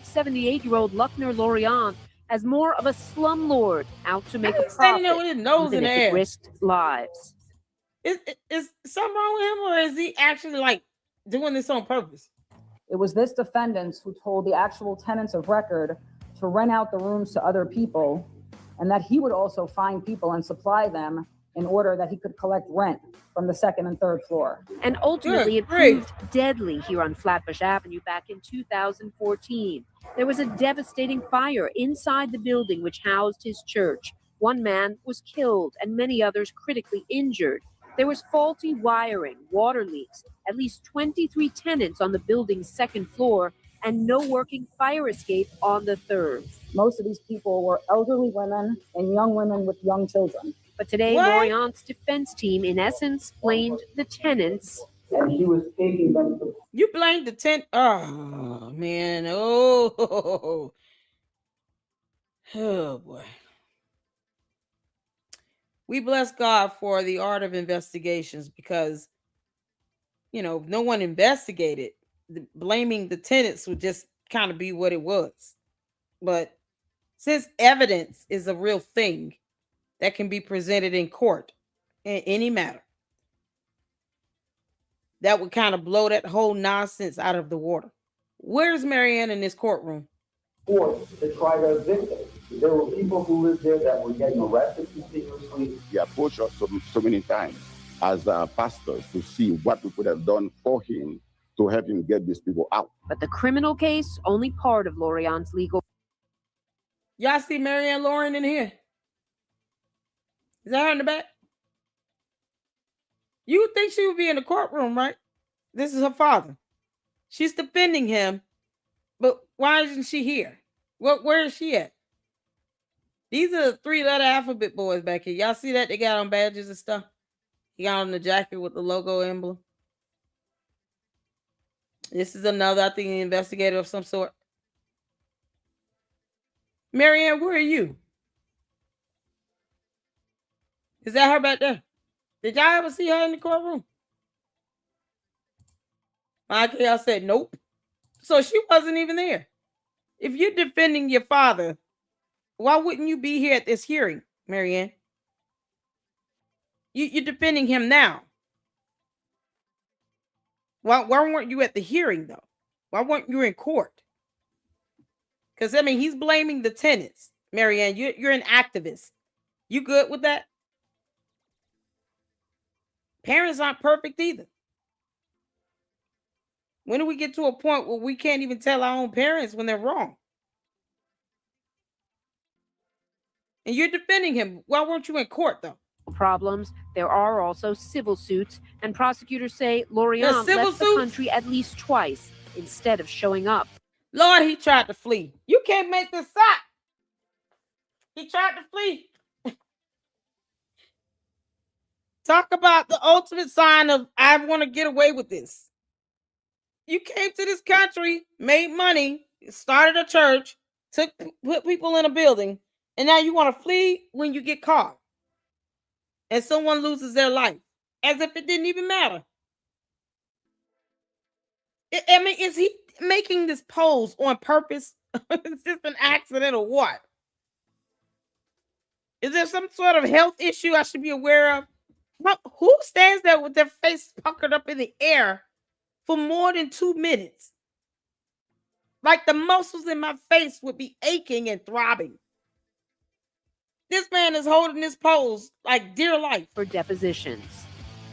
78-year-old Luckner Lorian as more of a slumlord out to make a profit, with his nose even in the if it air. risked lives. Is something wrong with him, or is he actually like doing this on purpose? It was this defendant who told the actual tenants of record to rent out the rooms to other people, and that he would also find people and supply them in order that he could collect rent from the 2nd and 3rd floor. And ultimately, it proved deadly here on Flatbush Avenue back in 2014. There was a devastating fire inside the building which housed his church. 1 man was killed and many others critically injured. There was faulty wiring, water leaks, at least 23 tenants on the building's 2nd floor, and no working fire escape on the 3rd. Most of these people were elderly women and young women with young children. But today, Lorian's defense team, in essence, blamed the tenants. And he was taking them to... You blamed the tenant? Oh, man. Oh, boy. We bless God for the art of investigations because, you know, if no one investigated, blaming the tenants would just kind of be what it was. But since evidence is a real thing that can be presented in court in any matter, that would kind of blow that whole nonsense out of the water. Where's Maryanne in this courtroom? To try to evict them. There were people who lived there that were getting arrested continuously. He approached us so many times as pastors to see what we could have done for him to help him get these people out. But the criminal case, only part of Lorian's legal... Y'all see Maryanne Lauren in here? Is that her in the back? You would think she would be in the courtroom, right? This is her father. She's defending him, but why isn't she here? Where is she at? These are the 3-letter alphabet boys back here. Y'all see that? They got on badges and stuff. He got on the jacket with the logo emblem. This is another, I think, investigator of some sort. Maryanne, where are you? Is that her back there? Did y'all ever see her in the courtroom? Y'all said nope. So she wasn't even there. If you're defending your father, why wouldn't you be here at this hearing, Maryanne? You're defending him now. Why weren't you at the hearing, though? Why weren't you in court? Because, I mean, he's blaming the tenants. Maryanne, you're an activist. You good with that? Parents aren't perfect either. When do we get to a point where we can't even tell our own parents when they're wrong? And you're defending him. Why weren't you in court, though? Problems. There are also civil suits, and prosecutors say Lorian left the country at least twice instead of showing up. Lord, he tried to flee. You can't make this up. He tried to flee. Talk about the ultimate sign of I want to get away with this. You came to this country, made money, started a church, put people in a building, and now you want to flee when you get caught and someone loses their life, as if it didn't even matter. I mean, is he making this pose on purpose? It's just an accident or what? Is there some sort of health issue I should be aware of? Who stands there with their face puckered up in the air for more than 2 minutes? Like the muscles in my face would be aching and throbbing. This man is holding this pose like dear life. For depositions.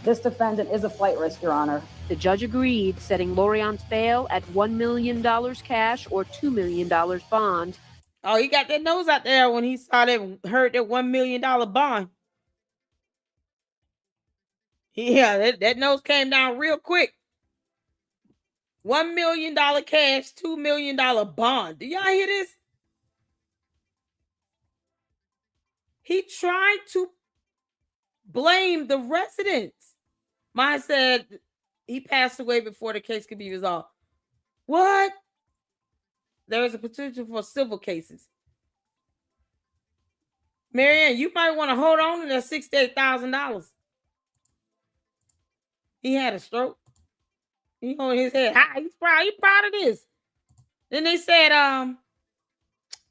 This defendant is a flight risk, Your Honor. The judge agreed, setting Lorian's bail at $1 million cash or $2 million bond. Oh, he got that nose out there when he heard that $1 million bond. Yeah, that nose came down real quick. $1 million cash, $2 million bond. Do y'all hear this? He tried to blame the residents. Mine said he passed away before the case could be resolved. What? There is a potential for civil cases. Maryanne, you might want to hold on to that $68,000. He had a stroke. He on his head high. He's proud of this. Then they said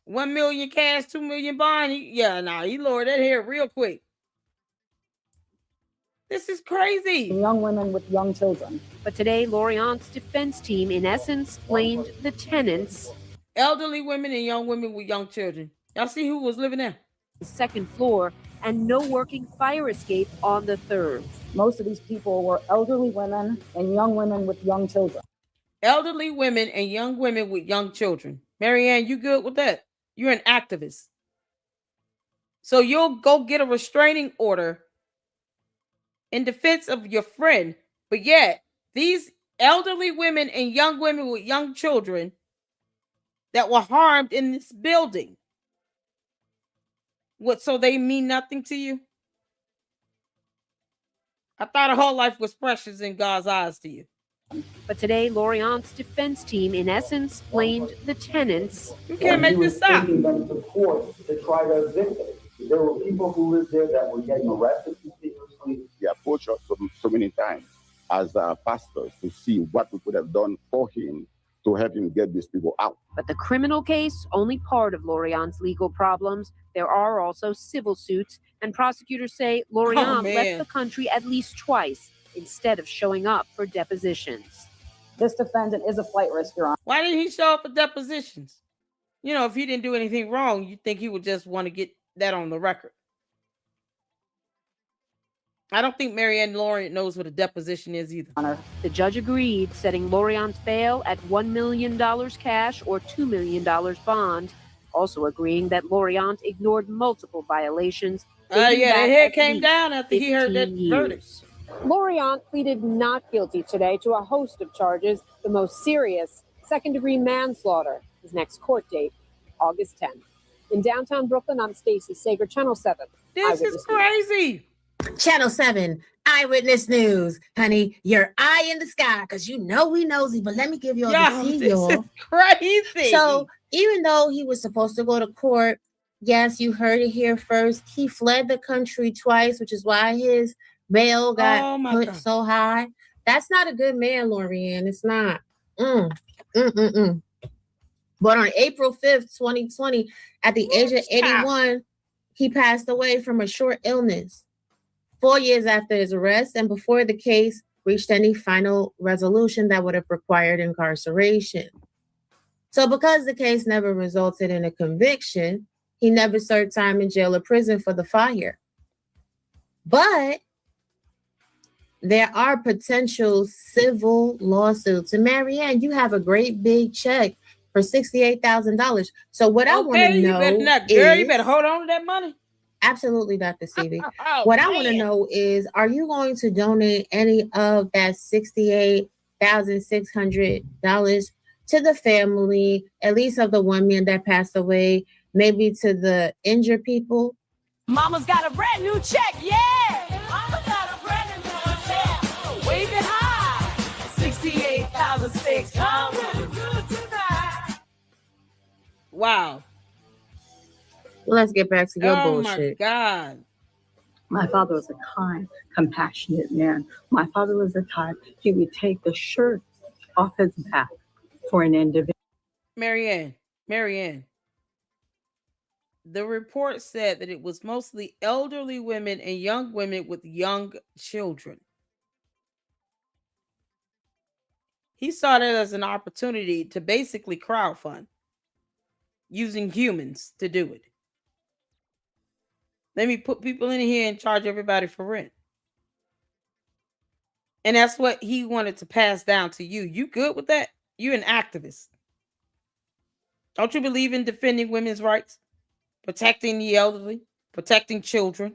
1 million cash, 2 million bond. He lowered that hair real quick. This is crazy. Young women with young children. But today, Lorient's defense team, in essence, blamed the tenants. Elderly women and young women with young children. Y'all see who was living there? The second floor, and no working fire escape on the third. Most of these people were elderly women and young women with young children. Elderly women and young women with young children. Maryanne, you good with that? You're an activist. So you'll go get a restraining order in defense of your friend, but yet these elderly women and young women with young children that were harmed in this building, what, so they mean nothing to you? I thought her whole life was precious in God's eyes to you. But today, Lorient's defense team, in essence, blamed the tenants. You can't make this stop. Taking them to court to try to evict them. There were people who lived there that were getting arrested continuously. They approached us so many times as pastors to see what we could have done for him to help him get these people out. But the criminal case, only part of Lorient's legal problems. There are also civil suits, and prosecutors say Lorient left the country at least twice instead of showing up for depositions. This defendant is a flight risk, Your Honor. Why didn't he show up for depositions? You know, if he didn't do anything wrong, you'd think he would just want to get that on the record. I don't think Maryanne Lorient knows what a deposition is either. The judge agreed, setting Lorient's bail at $1 million cash or $2 million bond, also agreeing that Lorient ignored multiple violations. The head came down after he heard that verdict. Lorient pleaded not guilty today to a host of charges, the most serious, second-degree manslaughter. His next court date, August 10th. In downtown Brooklyn, I'm Stacey Sager, Channel 7. This is crazy. Channel 7, Eyewitness News. Honey, your eye in the sky, because you know we nosy, but let me give you all the tea, y'all. This is crazy. So even though he was supposed to go to court, yes, you heard it here first, he fled the country twice, which is why his bail got put so high. That's not a good man, Maryanne. It's not. But on April 5th, 2020, at the age of 81, he passed away from a short illness 4 years after his arrest and before the case reached any final resolution that would have required incarceration. So because the case never resulted in a conviction, he never served time in jail or prison for the fire. But there are potential civil lawsuits. And Maryanne, you have a great big check for $68,000. So what I want to know you better hold on to that money. Absolutely, Dr. Stevie. What I want to know is, are you going to donate any of that $68,600 to the family, at least of the one man that passed away, maybe to the injured people? Mama's got a brand new check, yeah! Mama got a brand new check. Wave it high. 68,600. Wow. Well, let's get back to your bullshit. Oh my God. My father was a kind, compassionate man. My father was the type, he would take the shirt off his back for an individual. Maryanne, the report said that it was mostly elderly women and young women with young children. He saw that as an opportunity to basically crowdfund using humans to do it. Let me put people in here and charge everybody for rent. And that's what he wanted to pass down to you. You good with that? You're an activist. Don't you believe in defending women's rights? Protecting the elderly? Protecting children?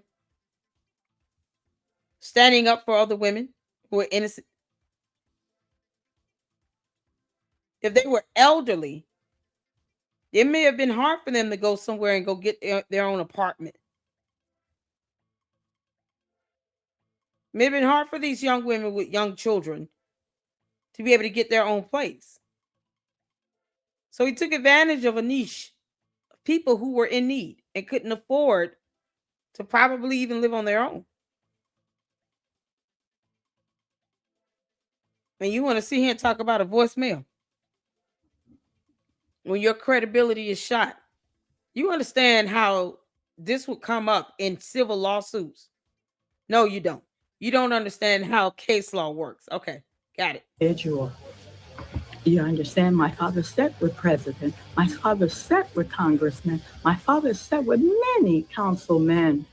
standing up for other women who are innocent. If they were elderly, it may have been hard for them to go somewhere and go get their own apartment. It may have been hard for these young women with young children to be able to get their own place. So he took advantage of a niche of people who were in need and couldn't afford to probably even live on their own. And you want to sit here and talk about a voicemail when your credibility is shot. You understand how this would come up in civil lawsuits? No, you don't. You don't understand how case law works. Okay, got it. Individual. You understand? My father sat with president. My father sat with congressmen. My father sat with many councilmen.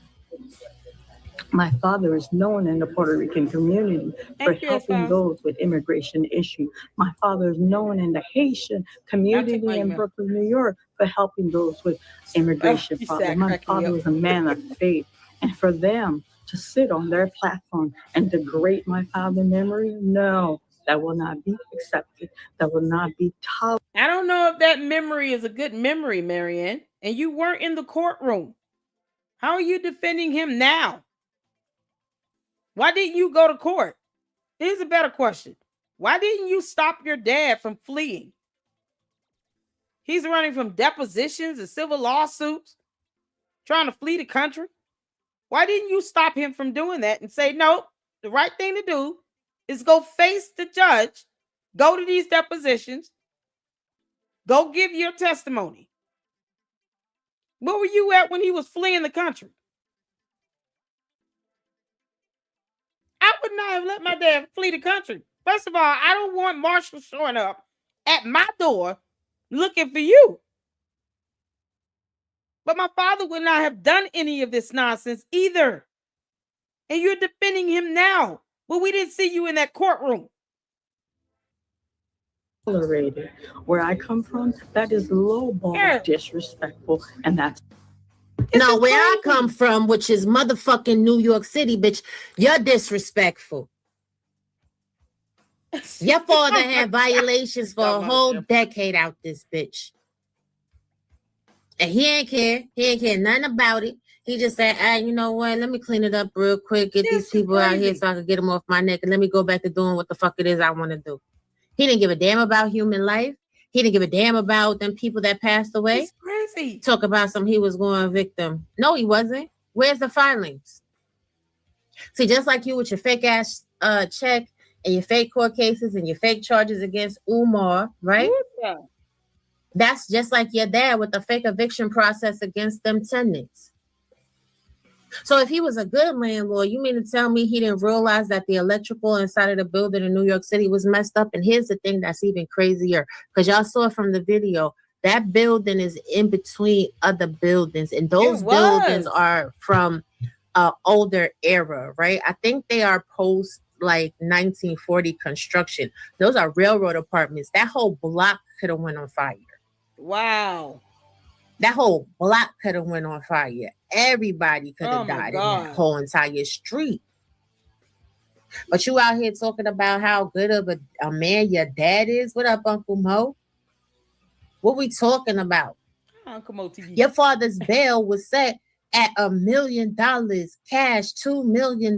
My father is known in the Puerto Rican community for helping those with immigration issues. My father is known in the Haitian community in Brooklyn, New York, for helping those with immigration problems. My father was a man of faith. And for them to sit on their platform and degrade my father's memory, no, that will not be accepted. That will not be tolerated. I don't know if that memory is a good memory, Maryanne, and you weren't in the courtroom. How are you defending him now? Why didn't you go to court? Here's a better question. Why didn't you stop your dad from fleeing? He's running from depositions and civil lawsuits, trying to flee the country. Why didn't you stop him from doing that and say, no, the right thing to do is go face the judge, go to these depositions, go give your testimony? Where were you at when he was fleeing the country? I would not have let my dad flee the country. First of all, I don't want Marshall showing up at my door looking for you. But my father would not have done any of this nonsense either. And you're defending him now. Well, we didn't see you in that courtroom. Tolerated. Where I come from, that is lowball, disrespectful, and that's no, where I come from, which is motherfucking New York City, bitch, you're disrespectful. Your father had violations for a whole decade out this bitch. And he ain't care. He ain't care nothing about it. He just said, you know what? Let me clean it up real quick. Get these people out here so I can get them off my neck. And let me go back to doing what the fuck it is I want to do. He didn't give a damn about human life. He didn't give a damn about them people that passed away. It's crazy. Talk about some he was going victim. No, he wasn't. Where's the filings? See, just like you with your fake ass check and your fake court cases and your fake charges against Umar, right? Yeah. That's just like your dad with the fake eviction process against them tenants. So if he was a good landlord, you mean to tell me he didn't realize that the electrical inside of the building in New York City was messed up? And here's the thing that's even crazier, because y'all saw from the video, that building is in between other buildings, and those buildings are from an older era, right? I think they are post like 1940 construction. Those are railroad apartments. That whole block could have went on fire. Wow. That whole block could have went on fire. Everybody could have died in that whole entire street. But you out here talking about how good of a man your dad is. What up, Uncle Mo? What we talking about? Uncle Mo TV. Your father's bail was set at $1 million cash, $2 million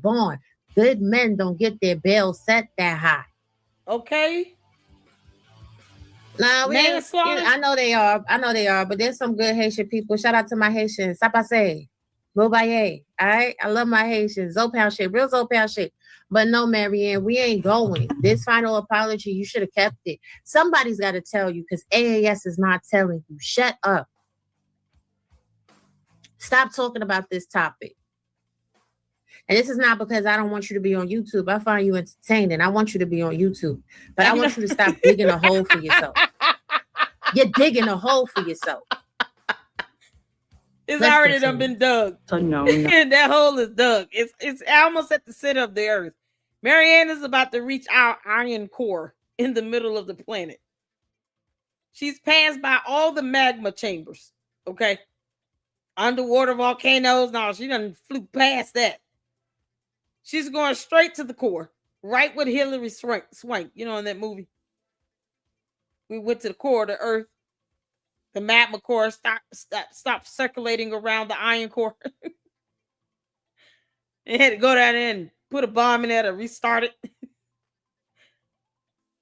bond. Good men don't get their bail set that high. Okay. Nah, I know they are. But there's some good Haitian people. Shout out to my Haitians. Sapase, Bobaye. All right. I love my Haitians. Zopal shit. Real Zopal shit. But no, Maryanne, we ain't going. This final apology, you should have kept it. Somebody's got to tell you, because AAS is not telling you. Shut up. Stop talking about this topic. And this is not because I don't want you to be on YouTube. I find you entertaining. I want you to be on YouTube. But I want you to stop digging a hole for yourself. You're digging a hole for yourself. It's already done been dug. No. And that hole is dug. It's almost at the center of the earth. Maryanne is about to reach our iron core in the middle of the planet. She's passed by all the magma chambers. Okay. Underwater volcanoes. No, she done flew past that. She's going straight to the core, right with Hillary Swank, you know, in that movie. We went to the core of the earth. The magma core stopped circulating around the iron core. They had to go down there and put a bomb in there to restart it.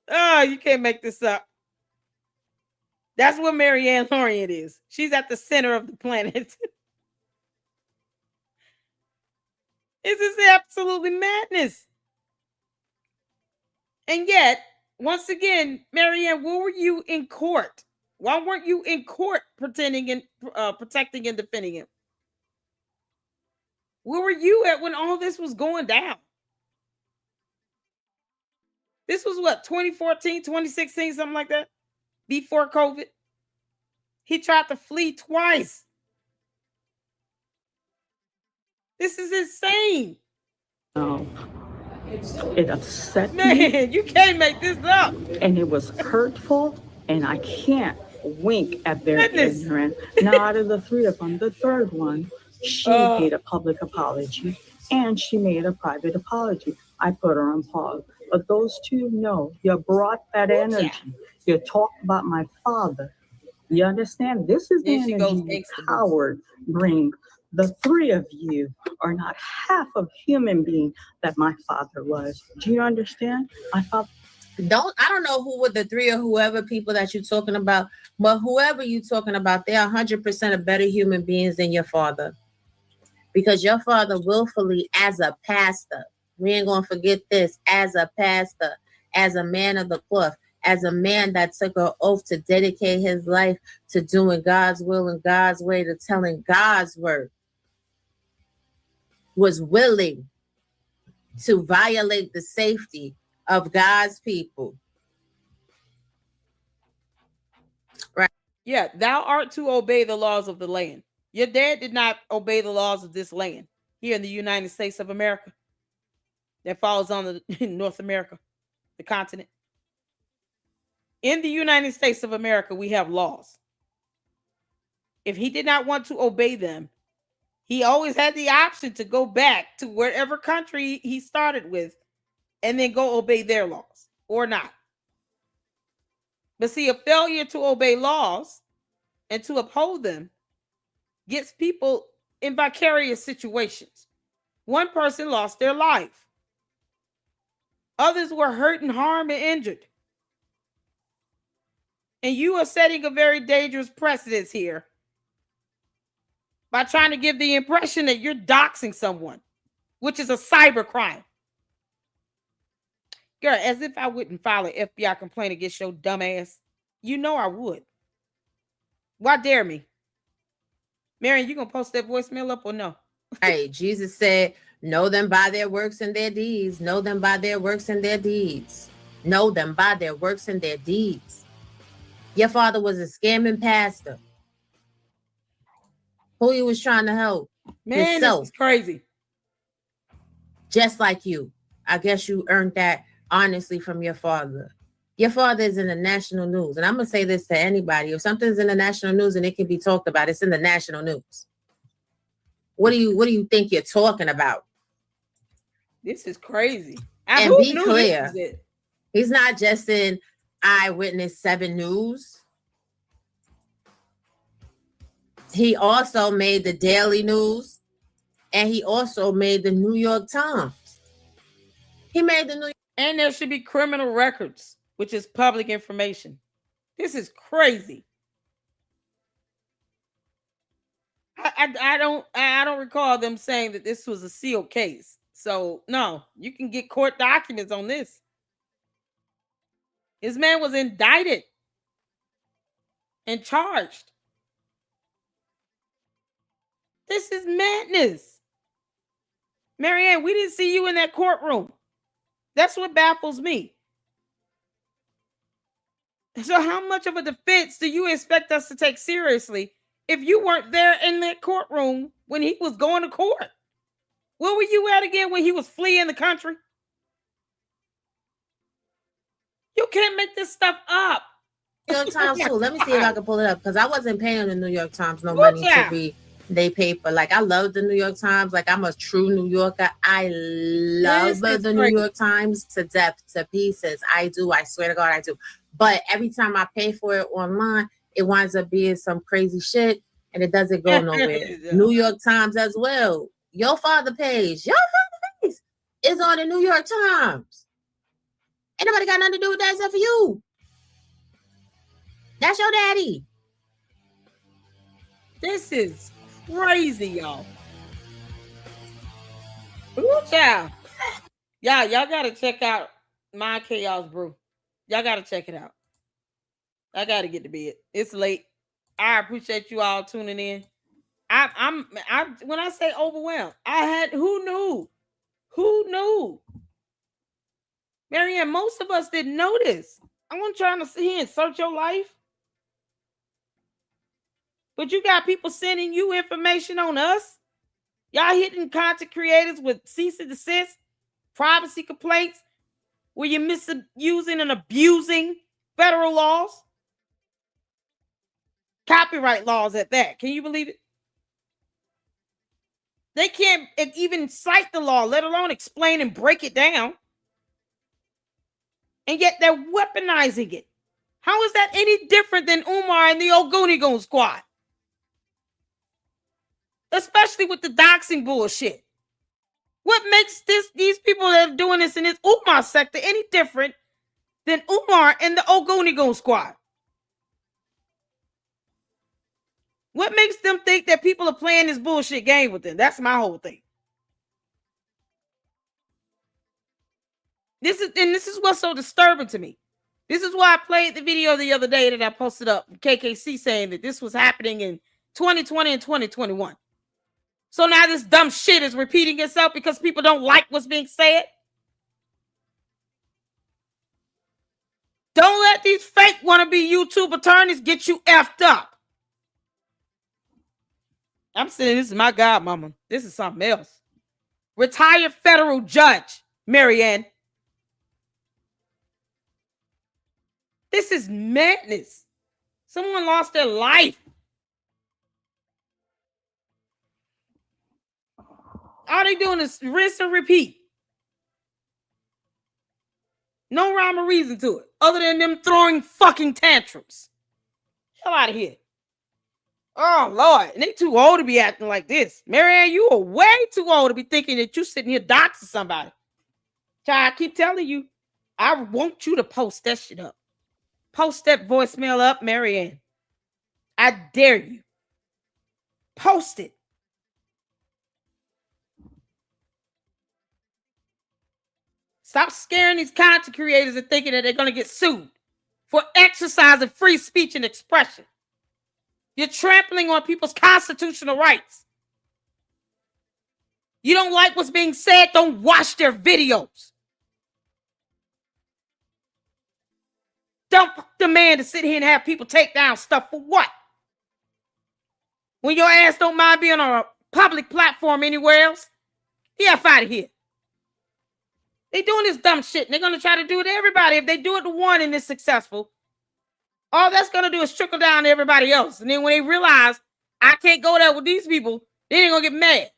Oh, you can't make this up. That's what Maryanne is. She's at the center of the planet. This is absolutely madness. And yet, once again, Maryanne, where were you in court? Why weren't you in court pretending and protecting and defending him? Where were you at when all this was going down? This was what, 2014, 2016, something like that? Before COVID. He tried to flee twice. This is insane. Oh, it upset me. Man, you can't make this up. And it was hurtful, and I can't wink at their ignorance. Now, out of the three of them, the third one, she made a public apology, and she made a private apology. I put her on pause. But those two, no, you brought that energy. You talked about my father. You understand? This is the energy Howard brings. The three of you are not half of human being that my father was. Do you understand? My father. I don't know who were the three or whoever people that you're talking about, but whoever you're talking about, they're 100% a better human beings than your father. Because your father willfully, as a pastor, we ain't gonna forget this, as a pastor, as a man of the cloth, as a man that took an oath to dedicate his life to doing God's will and God's way, to telling God's word, was willing to violate the safety of God's people. Right. Yeah, thou art to obey the laws of the land. Your dad did not obey the laws of this land here in the United States of America. That falls on the North America, the continent. In the United States of America, we have laws. If he did not want to obey them, he always had the option to go back to wherever country he started with and then go obey their laws or not. But see, a failure to obey laws and to uphold them gets people in vicarious situations. One person lost their life. Others were hurt and harmed and injured. And you are setting a very dangerous precedence here by trying to give the impression that you're doxing someone, which is a cyber crime. Girl, as if I wouldn't file an FBI complaint against your dumb ass. You know I would. Why dare me? Maryanne, you gonna post that voicemail up or no? Hey, Jesus said, know them by their works and their deeds. Know them by their works and their deeds. Know them by their works and their deeds. Your father was a scamming pastor. Who he was trying to help? Man, himself. This is crazy. Just like you. I guess you earned that honestly from your father. Your father is in the national news. And I'm going to say this to anybody. If something's in the national news and it can be talked about, it's in the national news. What do you think you're talking about? This is crazy. And be clear. He's not just in Eyewitness 7 News. He also made the Daily News. And he also made the New York Times. He made the New York. And there should be criminal records, which is public information. This is crazy. I don't recall them saying that this was a sealed case. So no, you can get court documents on this. This man was indicted and charged. This is madness. Maryanne, we didn't see you in that courtroom. That's what baffles me. So how much of a defense do you expect us to take seriously if you weren't there in that courtroom when he was going to court? Where were you at again when he was fleeing the country? You can't make this stuff up. New York Times too. Let me see if I can pull it up because I wasn't paying the New York Times no money to be they paper. Like, I love the New York Times. Like, I'm a true New Yorker. I love the New York Times to death, to pieces. I do. I swear to God, I do. But every time I pay for it online, it winds up being some crazy shit, and it doesn't go nowhere. New York Times as well. Your father page is on the New York Times. Ain't nobody got nothing to do with that except for you. That's your daddy. This is crazy, y'all. Ooh, child. Y'all gotta check out My Chaos Brew. Y'all gotta check it out. I gotta get to bed. It's late. I appreciate you all tuning in. I'm when I say overwhelmed, who knew? Who knew? Maryanne, most of us didn't know this. I wasn't trying to sit here and search your life. But you got people sending you information on us. Y'all hitting content creators with cease and desist, privacy complaints, where you're misusing and abusing federal laws, copyright laws at that. Can you believe it? They can't even cite the law, let alone explain and break it down. And yet they're weaponizing it. How is that any different than Umar and the old Goonie Goon squad? Especially with the doxing bullshit. What makes these people that are doing this in this Umar sector any different than Umar and the old Goonie Goon squad? What makes them think that people are playing this bullshit game with them? That's my whole thing. This is what's so disturbing to me. This is why I played the video the other day that I posted up, KKC, saying that this was happening in 2020 and 2021. So now this dumb shit is repeating itself because people don't like what's being said. Don't let these fake wannabe YouTube attorneys get you effed up. I'm saying this is my godmama. This is something else. Retired federal judge, Maryanne. This is madness. Someone lost their life. All they doing is rinse and repeat. No rhyme or reason to it, other than them throwing fucking tantrums. Hell out of here. Oh, Lord. And they too old to be acting like this. Maryanne, you are way too old to be thinking that you sitting here doxing somebody. Child, I keep telling you, I want you to post that shit up. Post that voicemail up, Maryanne. I dare you. Post it. Stop scaring these content creators and thinking that they're going to get sued for exercising free speech and expression. You're trampling on people's constitutional rights. You don't like what's being said, don't watch their videos. Don't demand to sit here and have people take down stuff for what? When your ass don't mind being on a public platform anywhere else, get F out of here. They doing this dumb shit, and they're going to try to do it to everybody. If they do it to one and it's successful, all that's going to do is trickle down to everybody else. And then when they realize, I can't go there with these people, they ain't going to get mad.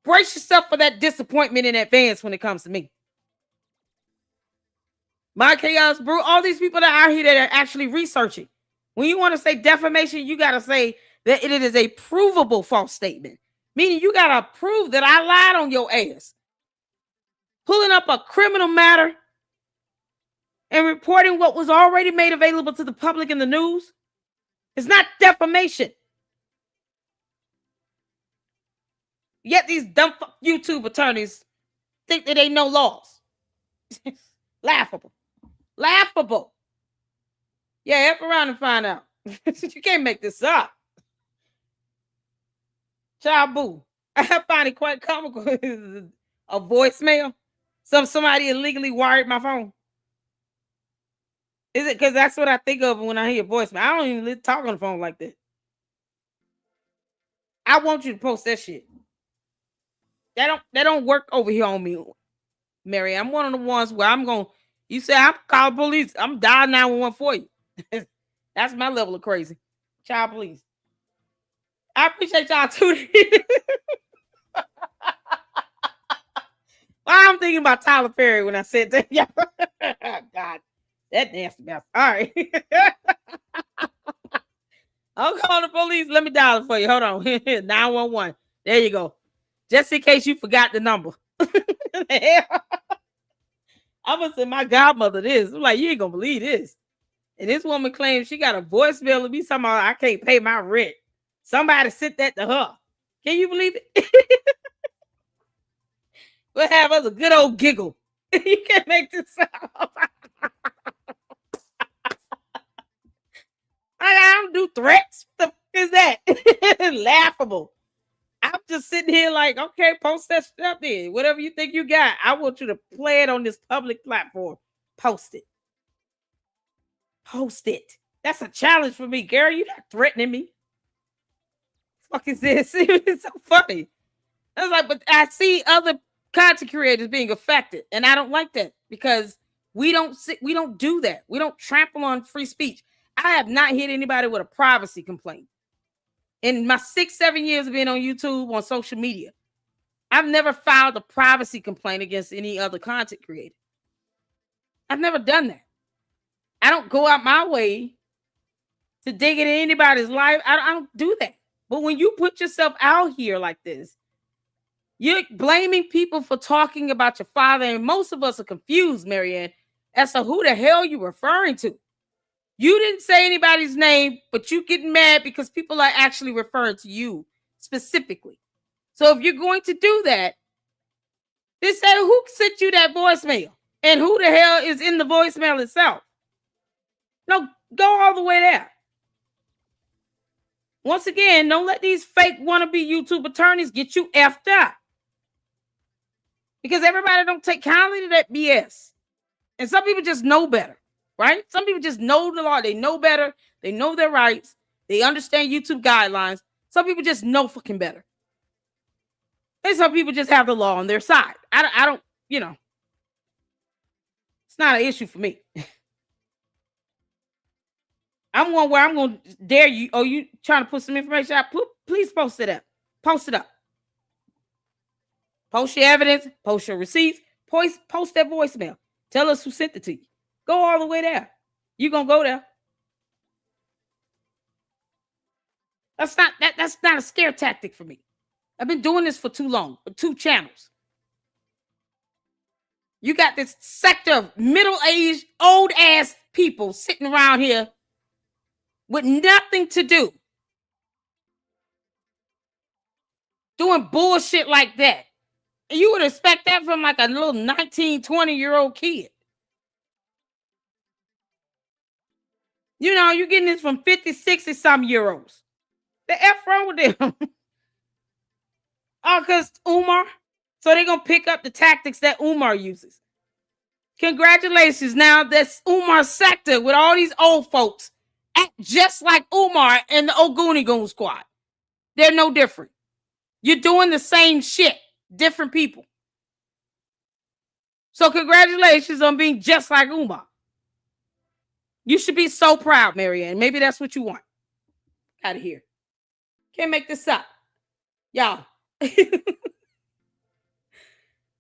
Brace yourself for that disappointment in advance when it comes to me. My Chaos Brew, all these people that are out here that are actually researching. When you want to say defamation, you got to say that it is a provable false statement. Meaning you got to prove that I lied on your ass. Pulling up a criminal matter and reporting what was already made available to the public in the news is not defamation. Yet these dumb YouTube attorneys think that they know laws. Laughable. Laughable. Yeah, F around and find out. You can't make this up. Child boo. I find it quite comical. A voicemail. Somebody illegally wired my phone. Is it because that's what I think of when I hear voicemail? I don't even talk on the phone like that. I want you to post that shit. That don't work over here on me, Mary. I'm one of the ones where I'm going, you say I'm calling police, I'm dialing 911 for you. That's my level of crazy. Child police. I appreciate y'all tuning in. I'm thinking about Tyler Perry when I said that. Yeah. God, that nasty mouth. All right. I'll call the police. Let me dial it for you. Hold on. 911. There you go. Just in case you forgot the number. I'm gonna send my godmother this. I'm like, you ain't gonna believe this. And this woman claims she got a voicemail of me talking about I can't pay my rent. Somebody sent that to her. Can you believe it? We'll have us a good old giggle. You can't make this up. I don't do threats. What the fuck is that? Laughable. I'm just sitting here like, okay, post that shit up there. Whatever you think you got, I want you to play it on this public platform. Post it. Post it. That's a challenge for me, Gary. You're not threatening me. Fuck is this? It's so funny. I was like, but I see other content creators being affected, and I don't like that because we don't do that. We don't trample on free speech. I have not hit anybody with a privacy complaint. In my 6-7 years of being on YouTube, on social media, I've never filed a privacy complaint against any other content creator. I've never done that. I don't go out my way to dig into anybody's life. I don't do that. But when you put yourself out here like this, you're blaming people for talking about your father, and most of us are confused, Maryanne, as to who the hell you're referring to. You didn't say anybody's name, but you getting mad because people are actually referring to you specifically. So if you're going to do that, then say who sent you that voicemail and who the hell is in the voicemail itself. No, go all the way there. Once again, don't let these fake wannabe YouTube attorneys get you effed up. Because everybody don't take kindly to that BS. And some people just know better. Right? Some people just know the law. They know better. They know their rights. They understand YouTube guidelines. Some people just know fucking better. And some people just have the law on their side. I don't, it's not an issue for me. I'm one where I'm going to dare you. Oh, you trying to put some information out? Please post it up. Post it up. Post your evidence. Post your receipts. Post that voicemail. Tell us who sent it to you. Go all the way there. You're going to go there. That's not a scare tactic for me. I've been doing this for too long, for 2 channels. You got this sector of middle-aged, old-ass people sitting around here with nothing to do. Doing bullshit like that. And you would expect that from like a little 19, 20-year-old kid. You're getting this from 50, 60 some euros. The F wrong with them. Oh, because Umar. So they're going to pick up the tactics that Umar uses. Congratulations. Now that's Umar's sector with all these old folks act just like Umar and the Oguni Goon Squad. They're no different. You're doing the same shit. Different people. So congratulations on being just like Umar. You should be so proud, Maryanne. Maybe that's what you want. Out of here. Can't make this up. Y'all. I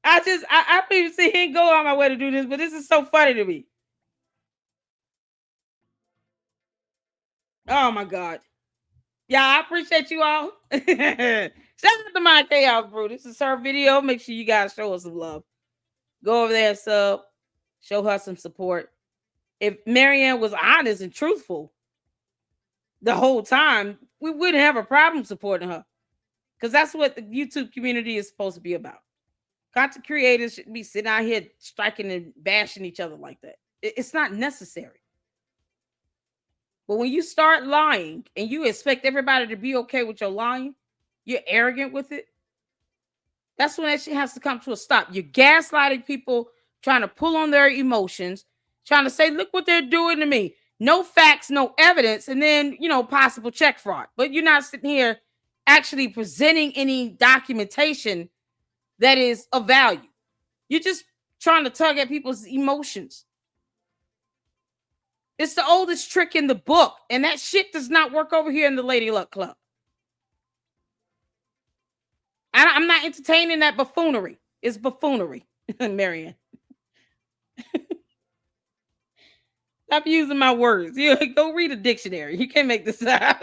don't even see him go on my way to do this, but this is so funny to me. Oh my God. Yeah, I appreciate you all. Shout out to my Chaos Brew. This is her video. Make sure you guys show us some love. Go over there and sub. Show her some support. If Maryanne was honest and truthful the whole time, we wouldn't have a problem supporting her. Because that's what the YouTube community is supposed to be about. Content creators should be sitting out here striking and bashing each other like that. It's not necessary. But when you start lying and you expect everybody to be okay with your lying, you're arrogant with it. That's when that shit has to come to a stop. You're gaslighting people, trying to pull on their emotions, trying to say, look what they're doing to me. No facts, no evidence, and then, possible check fraud. But you're not sitting here actually presenting any documentation that is of value. You're just trying to tug at people's emotions. It's the oldest trick in the book, and that shit does not work over here in the Lady Luck Club. I'm not entertaining that buffoonery. It's buffoonery, Maryanne. Stop using my words. You go read a dictionary. You can't make this up.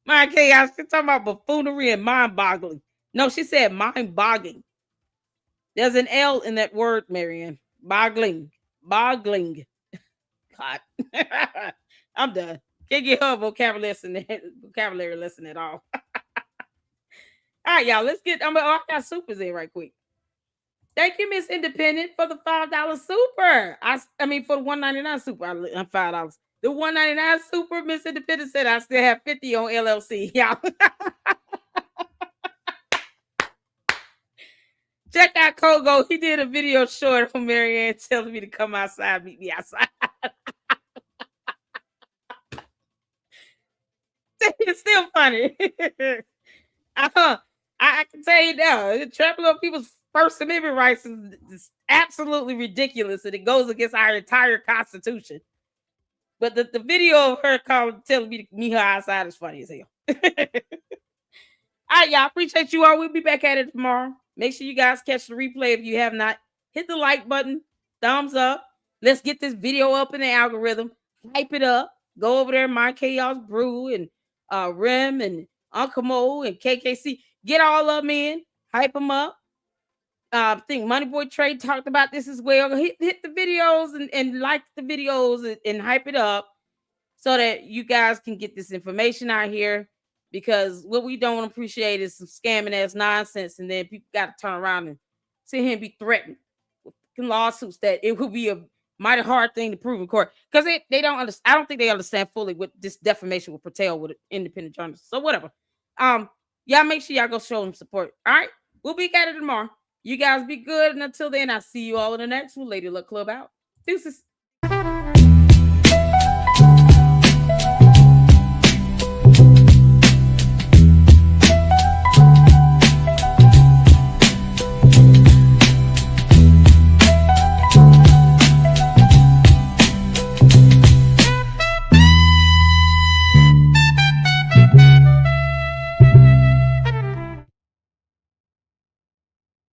My chaos. She's talking about buffoonery and mind-boggling. No, she said mind-boggling. There's an L in that word, Maryanne. Boggling. Boggling. God. I'm done. Can't get her vocabulary lesson at all. All right, y'all. Let's get. I got supers in right quick. Thank you, Miss Independent, for the $5 super. I mean for the $1.99 super. I'm $5. The $1.99 super, Miss Independent said I still have 50 on LLC. Y'all. Check out Kogo. He did a video short on Maryanne telling me to come outside, meet me outside. It's still funny. I can tell you now, trampling on people's First Amendment rights is absolutely ridiculous, and it goes against our entire Constitution. But the video of her telling me to meet her outside is funny as hell. All right, y'all. Appreciate you all. We'll be back at it tomorrow. Make sure you guys catch the replay if you have not. Hit the like button, thumbs up. Let's get this video up in the algorithm. Hype it up. Go over there, My Chaos Brew and Rem and Uncle Mo and KKC. Get all of them in. Hype them up. I think Moneyboy Trade talked about this as well. Hit the videos and like the videos and hype it up so that you guys can get this information out here. Because what we don't appreciate is some scamming ass nonsense, and then people got to turn around and sit here and be threatened with lawsuits that it will be a mighty hard thing to prove in court. Because they don't understand. I don't think they understand fully what this defamation will pertain with independent journalists. So whatever. Y'all make sure y'all go show them support. All right, we'll be at it tomorrow. You guys be good, and until then, I'll see you all in the next one. Lady Luck Club out. Deuces.